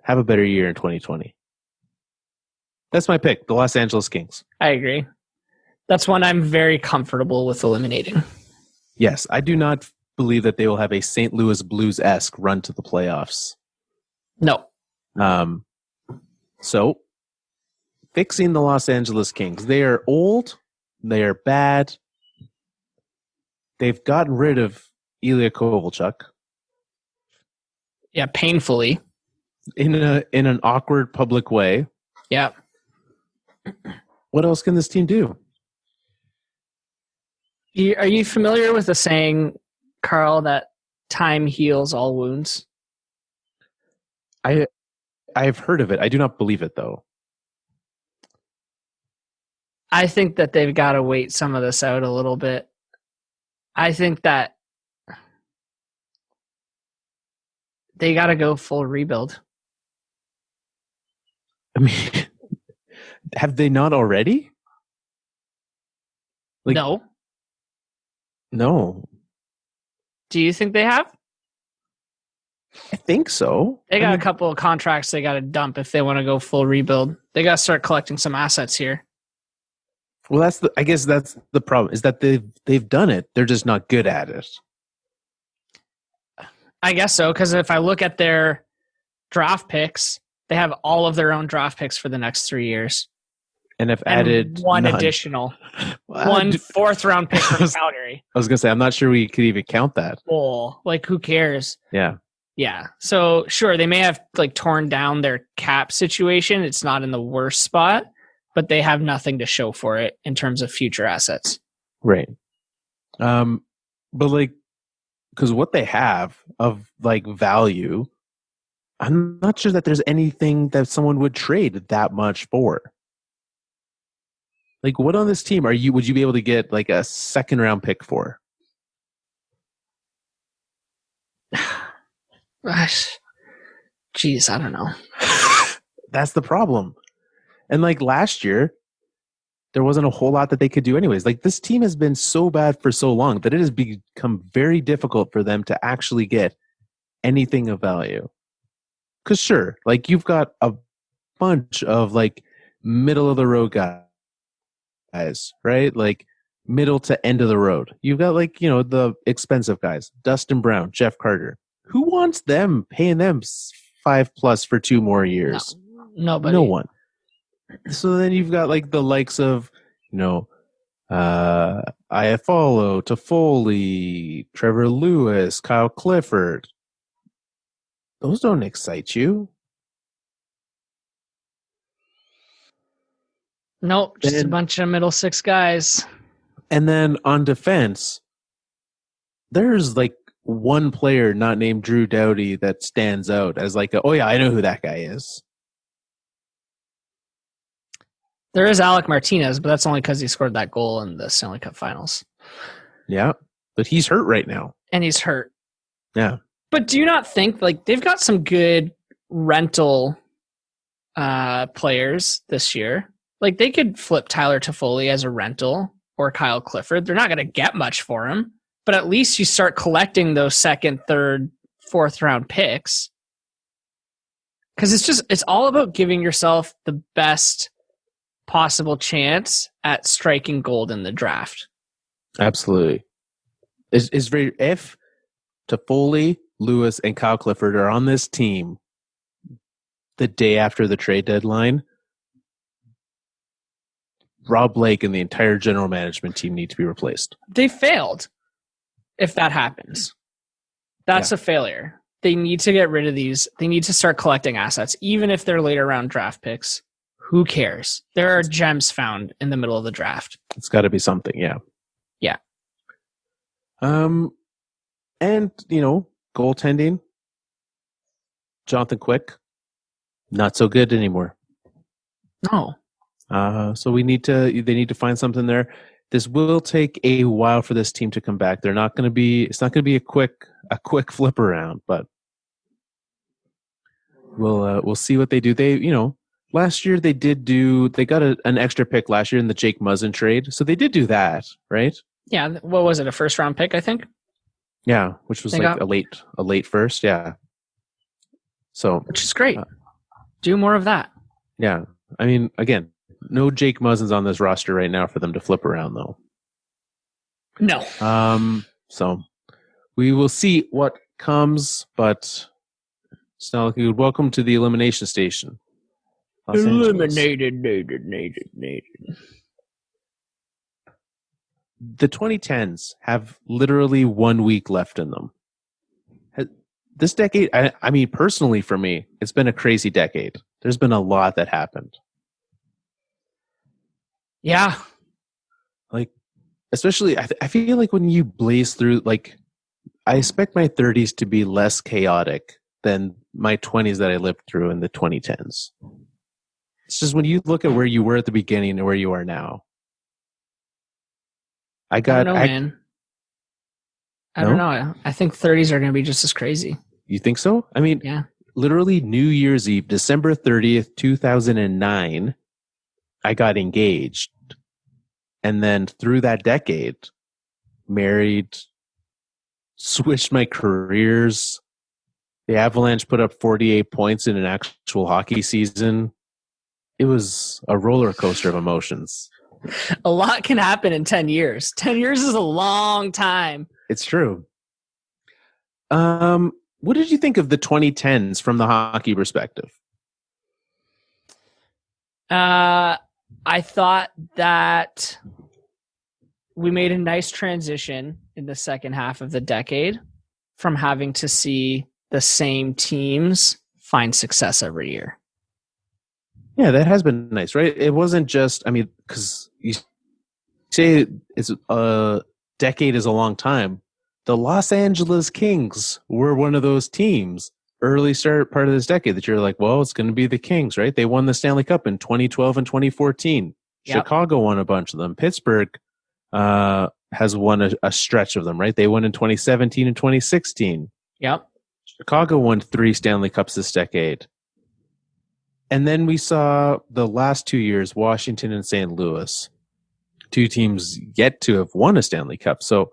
Have a better year in 2020. That's my pick, the Los Angeles Kings. I agree. That's one I'm very comfortable with eliminating. Yes, I do not believe that they will have a St. Louis Blues-esque run to the playoffs. No. So, fixing the Los Angeles Kings. They are old. They are bad. They've gotten rid of Ilya Kovalchuk. Yeah, painfully. In an awkward public way. Yeah. What else can this team do? Are you familiar with the saying, Carl, that time heals all wounds? I've heard of it. I do not believe it, though. I think that they've got to wait some of this out a little bit. I think that they got to go full rebuild. I mean, have they not already? No. No. Do you think they have? I think so. They got a couple of contracts they got to dump if they want to go full rebuild. They got to start collecting some assets here. Well, I guess that's the problem, is that they've done it. They're just not good at it. I guess so, because if I look at their draft picks, they have all of their own draft picks for the next 3 years. And have added one none. Additional. One fourth-round pick from Calgary. I was going to say, I'm not sure we could even count that. Oh, who cares? Yeah. Yeah. So, sure, they may have torn down their cap situation. It's not in the worst spot, but they have nothing to show for it in terms of future assets. Right. But because what they have of value, I'm not sure that there's anything that someone would trade that much for. What on this team would you be able to get a second round pick for? Gosh. Jeez, I don't know. That's the problem. And last year, there wasn't a whole lot that they could do anyways. This team has been so bad for so long that it has become very difficult for them to actually get anything of value. Because sure, you've got a bunch of middle of the road guys, right? Middle to end of the road. You've got the expensive guys, Dustin Brown, Jeff Carter. Who wants them, paying them $5+ for 2 more years? Nobody. No one. So then you've got the likes of, Iafallo, Toffoli, Trevor Lewis, Kyle Clifford. Those don't excite you. Nope, just a bunch of middle six guys. And then on defense, there's one player not named Drew Doughty that stands out as oh yeah, I know who that guy is. There is Alec Martinez, but that's only because he scored that goal in the Stanley Cup Finals. Yeah, but he's hurt right now. And he's hurt. Yeah. But do you not think they've got some good rental players this year? They could flip Tyler Toffoli as a rental or Kyle Clifford. They're not going to get much for him, but at least you start collecting those second, third, fourth round picks. Because it's all about giving yourself the best possible chance at striking gold in the draft. Absolutely. It's very, if Toffoli, Lewis, and Kyle Clifford are on this team the day after the trade deadline, Rob Blake and the entire general management team need to be replaced. They failed. If that happens, that's a failure. They need to get rid of these. They need to start collecting assets, even if they're later round draft picks. Who cares? There are gems found in the middle of the draft. It's got to be something, yeah. Yeah. And, goaltending. Jonathan Quick, not so good anymore. No. So they need to find something there. This will take a while for this team to come back. It's not going to be a quick flip around, but we'll see what they do. Last year they got an extra pick last year in the Jake Muzzin trade. So they did do that, right? Yeah. What was it? A first round pick, I think. Yeah. Which was a late first. Yeah. So, which is great. Do more of that. Yeah. I mean, again, no Jake Muzzins on this roster right now for them to flip around though. No. So we will see what comes, but it's not looking good. Welcome to the elimination station. Eliminated. The 2010s have literally 1 week left in them. This decade, I mean, personally for me, it's been a crazy decade. There's been a lot that happened. Yeah. Like, especially, I feel like when you blaze through, like, I expect my 30s to be less chaotic than my 20s that I lived through in the 2010s. It's just when you look at where you were at the beginning and where you are now. I don't know, man. I don't know. I think 30s are going to be just as crazy. You think so? I mean, yeah. Literally New Year's Eve, December 30th, 2009, I got engaged. And then through that decade, married, switched my careers. The Avalanche put up 48 points in an actual hockey season. It was a roller coaster of emotions. A lot can happen in 10 years. 10 years is a long time. It's true. What did you think of the 2010s from the hockey perspective? I thought that we made a nice transition in the second half of the decade from having to see the same teams find success every year. Yeah, that has been nice, right? It wasn't just, I mean, because you say it's a decade is a long time. The Los Angeles Kings were one of those teams early part of this decade that you're like, well, it's going to be the Kings, right? They won the Stanley Cup in 2012 and 2014. Yep. Chicago won a bunch of them. Pittsburgh has won a stretch of them, right? They won in 2017 and 2016. Yep. Chicago won 3 Stanley Cups this decade. And then we saw the last 2 years, Washington and St. Louis, 2 teams yet to have won a Stanley Cup. So,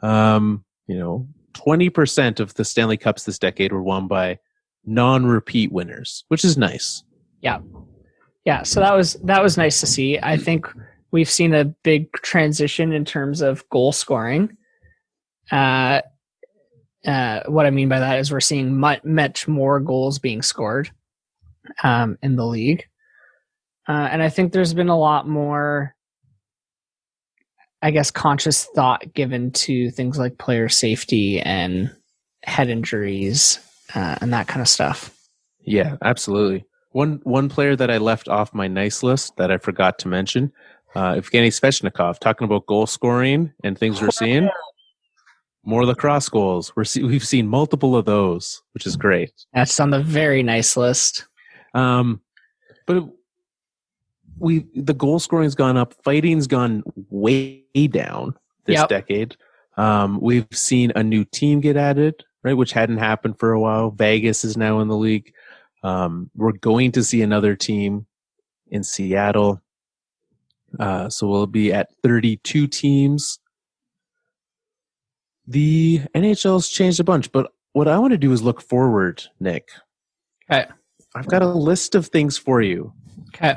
20% of the Stanley Cups this decade were won by non-repeat winners, which is nice. Yeah. Yeah. So that was nice to see. I think we've seen a big transition in terms of goal scoring. What I mean by that is we're seeing much more goals being scored in the league. And I think there's been a lot more, I guess, conscious thought given to things like player safety and head injuries and that kind of stuff. Yeah, absolutely. One player that I left off my nice list that I forgot to mention, Evgeny Svechnikov, talking about goal scoring and things we're seeing. More lacrosse goals. We've seen multiple of those, which is great. That's on the very nice list. But the goal scoring's gone up. Fighting's gone way down this decade. We've seen a new team get added, right, which hadn't happened for a while. Vegas is now in the league. We're going to see another team in Seattle. So we'll be at 32 teams. The NHL's changed a bunch, but what I want to do is look forward, Nick. Okay. I've got a list of things for you. Okay.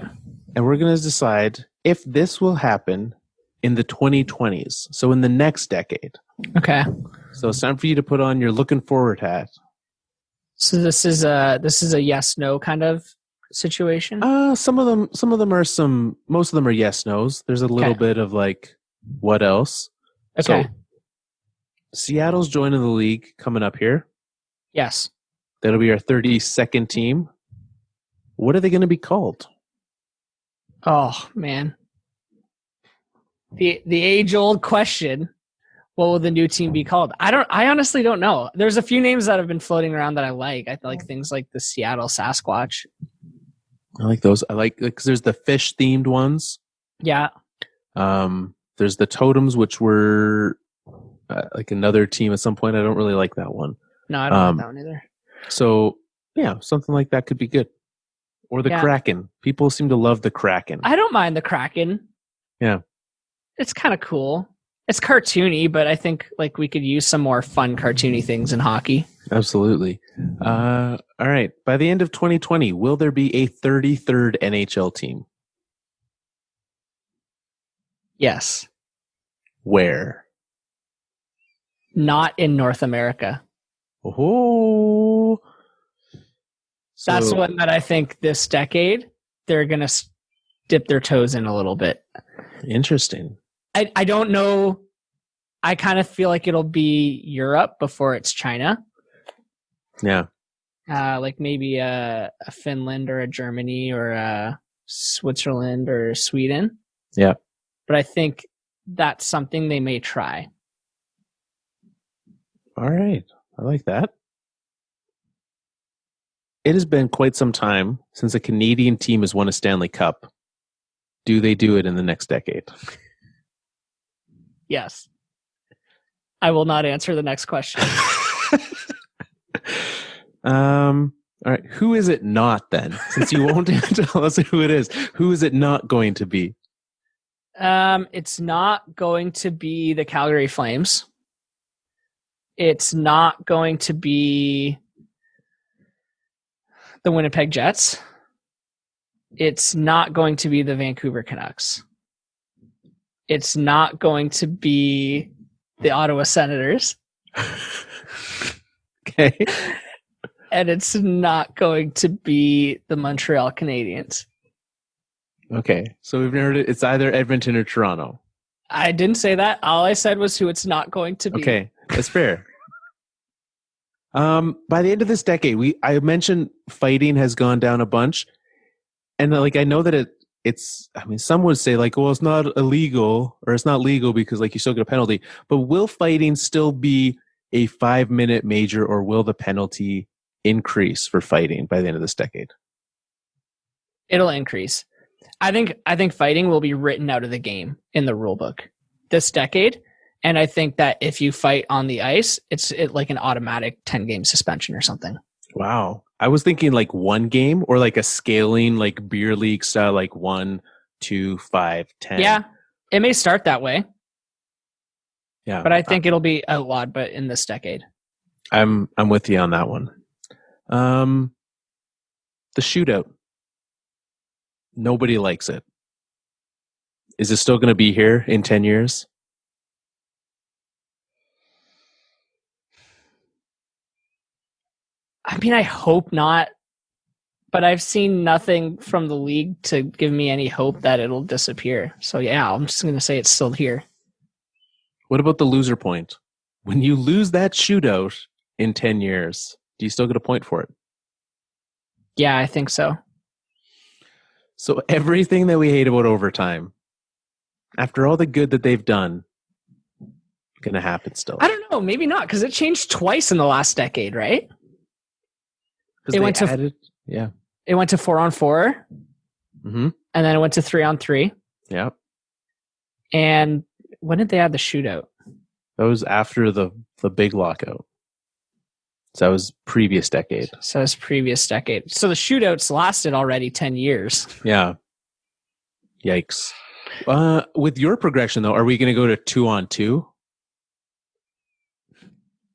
And we're going to decide if this will happen in the 2020s, so in the next decade. Okay. So it's time for you to put on your looking forward hat. So this is a yes/no kind of situation? Most of them are yes nos. There's a little bit of like, what else? Okay. So, Seattle's joining the league coming up here. Yes. That'll be our 32nd team. What are they going to be called? Oh, man. The age-old question, What will the new team be called? I honestly don't know. There's a few names that have been floating around that I like. I like things like the Seattle Sasquatch. I like those. I like because there's the fish themed ones. Yeah. There's the totems, which were like another team at some point. I don't really like that one. No, I don't like that one either. So yeah, something like that could be good. Or the Kraken. People seem to love the Kraken. I don't mind the Kraken. Yeah. It's kind of cool. It's cartoony, but I think like we could use some more fun cartoony things in hockey. Absolutely. All right. By the end of 2020, will there be a 33rd NHL team? Yes. Where? Not in North America. Oh. So, that's one that I think this decade they're going to dip their toes in a little bit. Interesting. I don't know. I kind of feel like it'll be Europe before it's China. Yeah. Like maybe a Finland or a Germany or a Switzerland or Sweden. Yeah. But I think that's something they may try. All right. I like that. It has been quite some time since a Canadian team has won a Stanley Cup. Do they do it in the next decade? Yes. I will not answer the next question. All right. Who is it not then? Since you won't tell us who it is, who is it not going to be? It's not going to be the Calgary Flames. It's not going to be the Winnipeg Jets. It's not going to be the Vancouver Canucks. It's not going to be the Ottawa Senators. Okay. And it's not going to be the Montreal Canadiens. Okay. So we've heard it. It's either Edmonton or Toronto. I didn't say that. All I said was who it's not going to be. Okay. That's fair. By the end of this decade, I mentioned fighting has gone down a bunch. And like, I know that it's, I mean, some would say like, well, it's not illegal or it's not legal because like you still get a penalty, but will fighting still be a 5-minute major or will the penalty increase for fighting by the end of this decade? It'll increase. I think fighting will be written out of the game in the rule book this decade. And I think that if you fight on the ice, it's like an automatic 10-game suspension or something. Wow. I was thinking like 1 game or like a scaling, like beer league style, like 1, 2, 5, 10. Yeah, it may start that way. Yeah. But I think it'll be outlawed, but in this decade. I'm with you on that one. The shootout. Nobody likes it. Is it still going to be here in 10 years? I mean, I hope not, but I've seen nothing from the league to give me any hope that it'll disappear. So yeah, I'm just going to say it's still here. What about the loser point? When you lose that shootout in 10 years, do you still get a point for it? Yeah, I think so. So everything that we hate about overtime, after all the good that they've done, going to happen still. I don't know. Maybe not, because it changed twice in the last decade, right? It went to 4-on-4, mm-hmm. and then it went to 3-on-3. Yeah. And when did they add the shootout? That was after the big lockout. So that was previous decade. So the shootouts lasted already 10 years. Yeah. Yikes. With your progression, though, are we going to go to 2-on-2?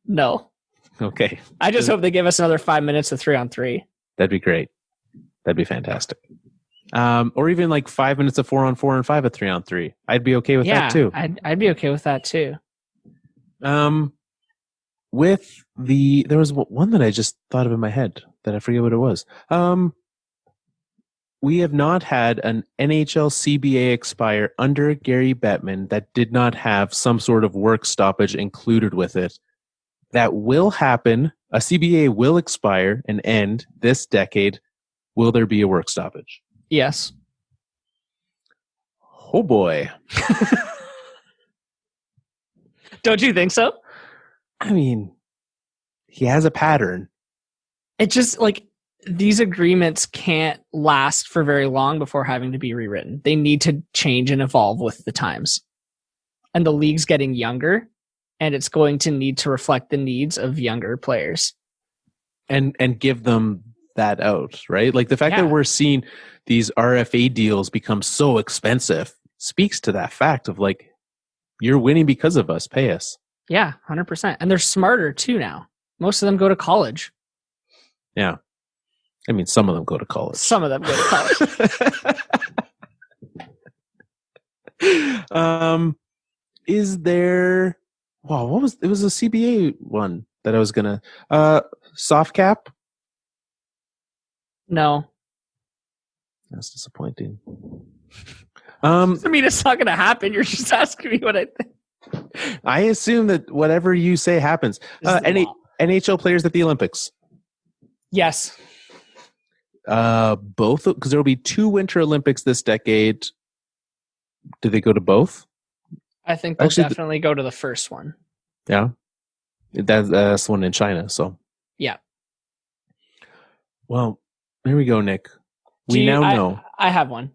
No. Okay. I just hope they give us another 5 minutes of 3-on-3. That'd be great. That'd be fantastic. Or even like 5 minutes of 4-on-4 and 5 of 3-on-3. I'd be okay with that too. I'd be okay with that too. There was one that I just thought of in my head that I forget what it was. We have not had an NHL CBA expire under Gary Bettman that did not have some sort of work stoppage included with it. That will happen. A CBA will expire and end this decade. Will there be a work stoppage? Yes. Oh boy. Don't you think so? I mean, he has a pattern. It just like these agreements can't last for very long before having to be rewritten. They need to change and evolve with the times. And the league's getting younger, and it's going to need to reflect the needs of younger players. And give them that out, right? Like the fact that we're seeing these RFA deals become so expensive speaks to that fact of like, you're winning because of us, pay us. Yeah, 100%. And they're smarter too now. Most of them go to college. Yeah. I mean, some of them go to college. Some of them go to college. Is there... Wow, what was... It was a CBA one that I was going to... soft cap? No. That's disappointing. I mean, it's not going to happen. You're just asking me what I think. I assume that whatever you say happens. NHL players at the Olympics. Yes. Both, because there will be 2 Winter Olympics this decade. Do they go to both? I think they'll definitely go to the first one. Yeah. That's the one in China, so. Yeah. Well, here we go, Nick. We now know. I have one.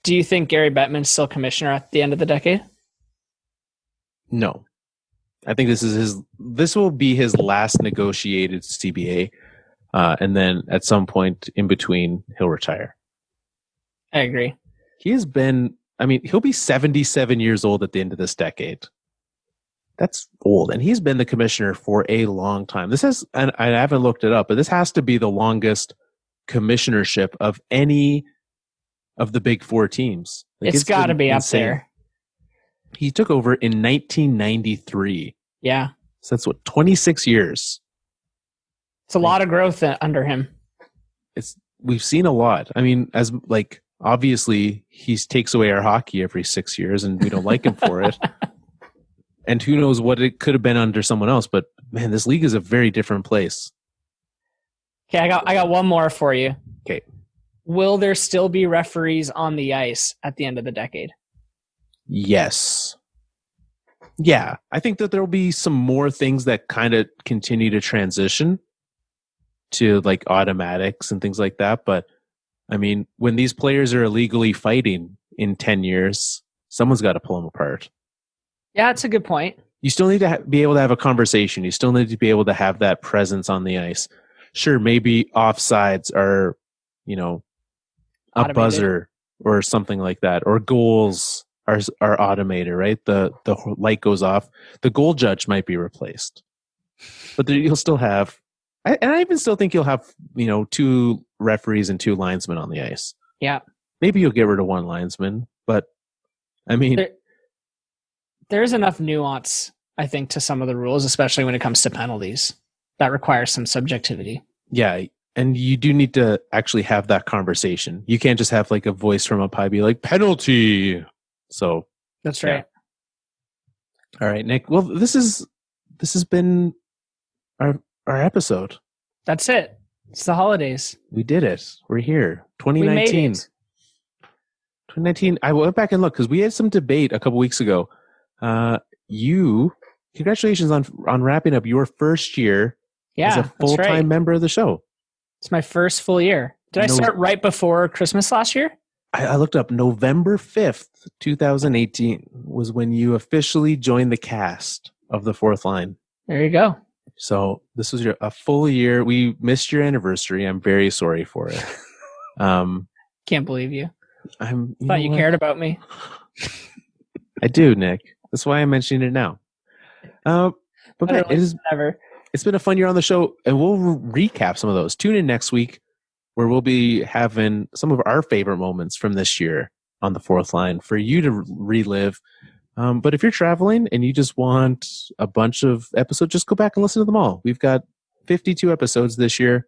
Do you think Gary Bettman's still commissioner at the end of the decade? No. I think this will be his last negotiated CBA. And then at some point in between, he'll retire. I agree. He'll be 77 years old at the end of this decade. That's old. And he's been the commissioner for a long time. And I haven't looked it up, but this has to be the longest commissionership of any of the big 4 teams. It's got to be insane. Up there. He took over in 1993. Yeah. So that's 26 years. It's a lot of growth under him. We've seen a lot. I mean, obviously he takes away our hockey every 6 years and we don't like him for it. And who knows what it could have been under someone else, but man, this league is a very different place. Okay, I got one more for you. Okay. Will there still be referees on the ice at the end of the decade? Yes. Yeah, I think that there'll be some more things that kind of continue to transition to like automatics and things like that. But I mean, when these players are illegally fighting in 10 years, someone's got to pull them apart. Yeah, that's a good point. You still need to be able to have a conversation. You still need to be able to have that presence on the ice. Sure, maybe offsides are, a buzzer or something like that, or goals are automated, right? The light goes off. The goal judge might be replaced, but you'll still have. And I even still think you'll have 2 referees and 2 linesmen on the ice. Yeah, maybe you'll get rid of 1 linesman, but I mean, there's enough nuance, I think, to some of the rules, especially when it comes to penalties, that requires some subjectivity. Yeah, and you do need to actually have that conversation. You can't just have like a voice from up high be like penalty. So that's right. Yeah. All right, Nick. Well, this has been our episode. That's it. It's the holidays. We did it. We're here. 2019. We made it. 2019. I went back and looked because we had some debate a couple weeks ago. Congratulations on wrapping up your first year as a full-time member of the show. It's my first full year. Did I start right before Christmas last year? I looked up November 5th, 2018 was when you officially joined the cast of the Fourth Line. There you go. So this was a full year. We missed your anniversary. I'm very sorry for it. Can't believe you. Thought you cared about me. I do, Nick. That's why I'm mentioning it now. But man, it's been a fun year on the show, and we'll recap some of those. Tune in next week where we'll be having some of our favorite moments from this year on the Fourth Line for you to relive. But if you're traveling and you just want a bunch of episodes, just go back and listen to them all. We've got 52 episodes this year.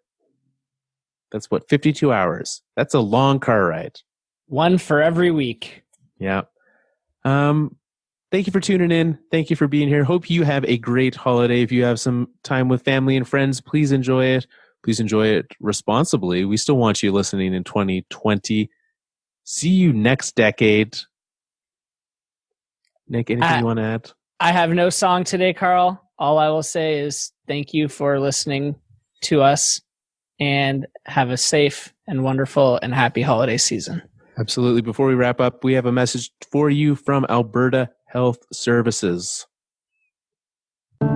That's 52 hours. That's a long car ride. One for every week. Yeah. Thank you for tuning in. Thank you for being here. Hope you have a great holiday. If you have some time with family and friends, please enjoy it. Please enjoy it responsibly. We still want you listening in 2020. See you next decade. Nick, anything you want to add? I have no song today, Carl. All I will say is thank you for listening to us and have a safe and wonderful and happy holiday season. Absolutely. Before we wrap up, we have a message for you from Alberta Health Services.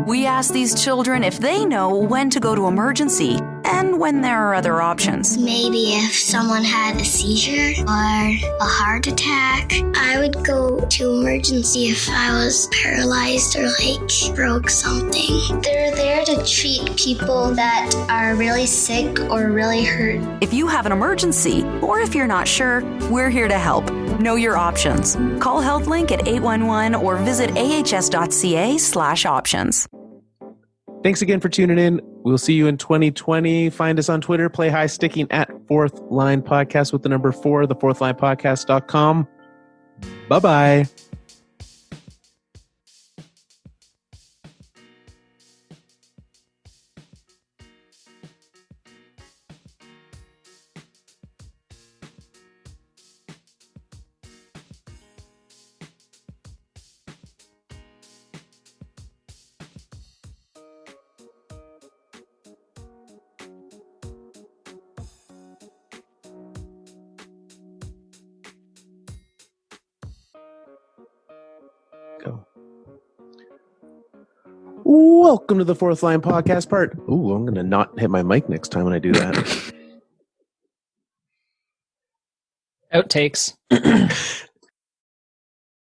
We ask these children if they know when to go to emergency and when there are other options. Maybe if someone had a seizure or a heart attack, I would go to emergency if I was paralyzed or broke something. They're there to treat people that are really sick or really hurt. If you have an emergency or if you're not sure, we're here to help. Know your options. Call HealthLink at 811 or visit ahs.ca/options. Thanks again for tuning in. We'll see you in 2020. Find us on Twitter, play high sticking at Fourth Line Podcast with the number 4, thefourthlinepodcast.com. Bye-bye. Welcome to the Fourth Line Podcast part. Ooh, I'm going to not hit my mic next time when I do that. Outtakes.